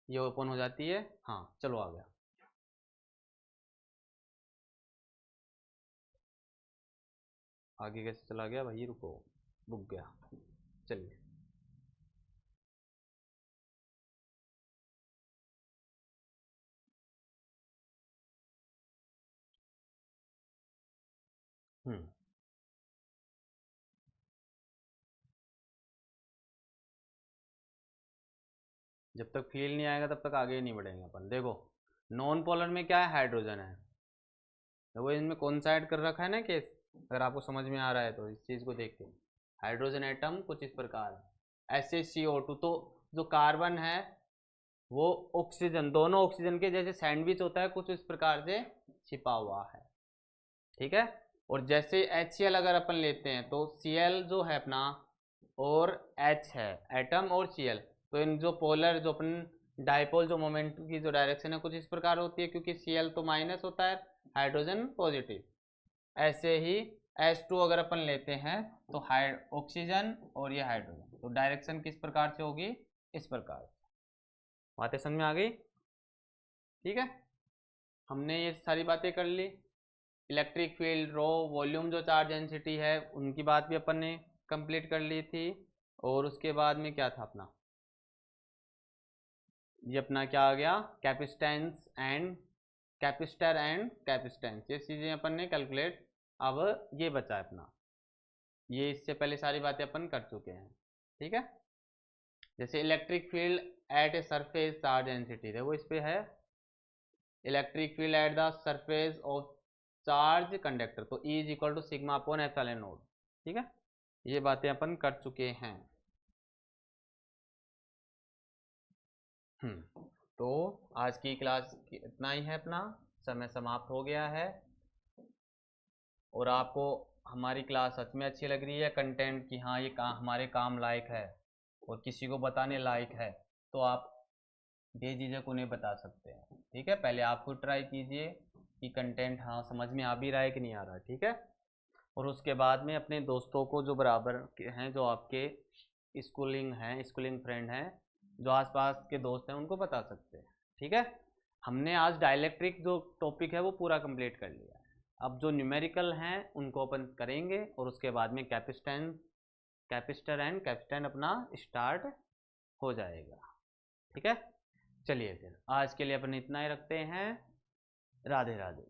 ये ओपन हो जाती है। हाँ चलो आ गया, आगे कैसे चला गया भाई, रुको, रुक गया, चलिए। हम्म, जब तक फील नहीं आएगा तब तक आगे ही नहीं बढ़ेंगे अपन। देखो नॉन पोलर में क्या है? हाइड्रोजन है, तो वो इनमें कौन सा ऐड कर रखा है ना केस, अगर आपको समझ में आ रहा है तो इस चीज़ को देख के, हाइड्रोजन एटम कुछ इस प्रकार है, SaCO2, तो जो कार्बन है वो ऑक्सीजन, दोनों ऑक्सीजन के जैसे सैंडविच होता है कुछ इस प्रकार से छिपा हुआ है। ठीक है, और जैसे HCl अगर अपन लेते हैं तो Cl जो है अपना, और H है एटम, और Cl, तो इन जो पोलर जो अपन डाइपोल जो मोमेंट की जो डायरेक्शन है कुछ इस प्रकार होती है, क्योंकि Cl तो माइनस होता है, हाइड्रोजन पॉजिटिव। ऐसे ही H2 अगर अपन लेते हैं तो ऑक्सीजन और ये हाइड्रोजन, तो डायरेक्शन किस प्रकार से होगी? इस प्रकार से। बातें समझ में आ गई? ठीक है, हमने ये सारी बातें कर ली। इलेक्ट्रिक फील्ड, रो, वॉल्यूम, जो चार्ज डेंसिटी है, उनकी बात भी अपन ने कंप्लीट कर ली थी। और उसके बाद में क्या था अपना, ये अपना क्या आ गया? Capacitance and capacitor and capacitance, ये चीज़ें अपन ने कैलकुलेट। अब ये बचा है अपना, ये इससे पहले सारी बातें अपन कर चुके हैं। ठीक है, जैसे electric field at a surface charge density है, वो इस पे है electric field at the surface of charge conductor, तो E is equal to sigma upon epsilon naught. ठीक है, ये बातें अपन कर चुके हैं। तो आज की क्लास इतना ही है, अपना समय समाप्त हो गया है। और आपको हमारी क्लास सच में अच्छी लग रही है, कंटेंट कि हाँ ये हमारे काम लायक है और किसी को बताने लायक है, तो आप बेझिझक उन्हें बता सकते हैं। ठीक है, पहले आप खुद ट्राई कीजिए कि कंटेंट हाँ समझ में आ भी रहा है कि नहीं आ रहा है। ठीक है, और उसके बाद में अपने दोस्तों को जो बराबर के हैं, जो आपके स्कूलिंग फ्रेंड हैं, जो आसपास के दोस्त हैं, उनको बता सकते हैं। ठीक है, हमने आज डायलैक्ट्रिक जो टॉपिक है वो पूरा कंप्लीट कर लिया है। अब जो न्यूमेरिकल हैं उनको अपन करेंगे और उसके बाद में कैपिस्टर एंड कैपिस्टन अपना स्टार्ट हो जाएगा। ठीक है, चलिए फिर आज के लिए अपन इतना ही रखते हैं। राधे राधे।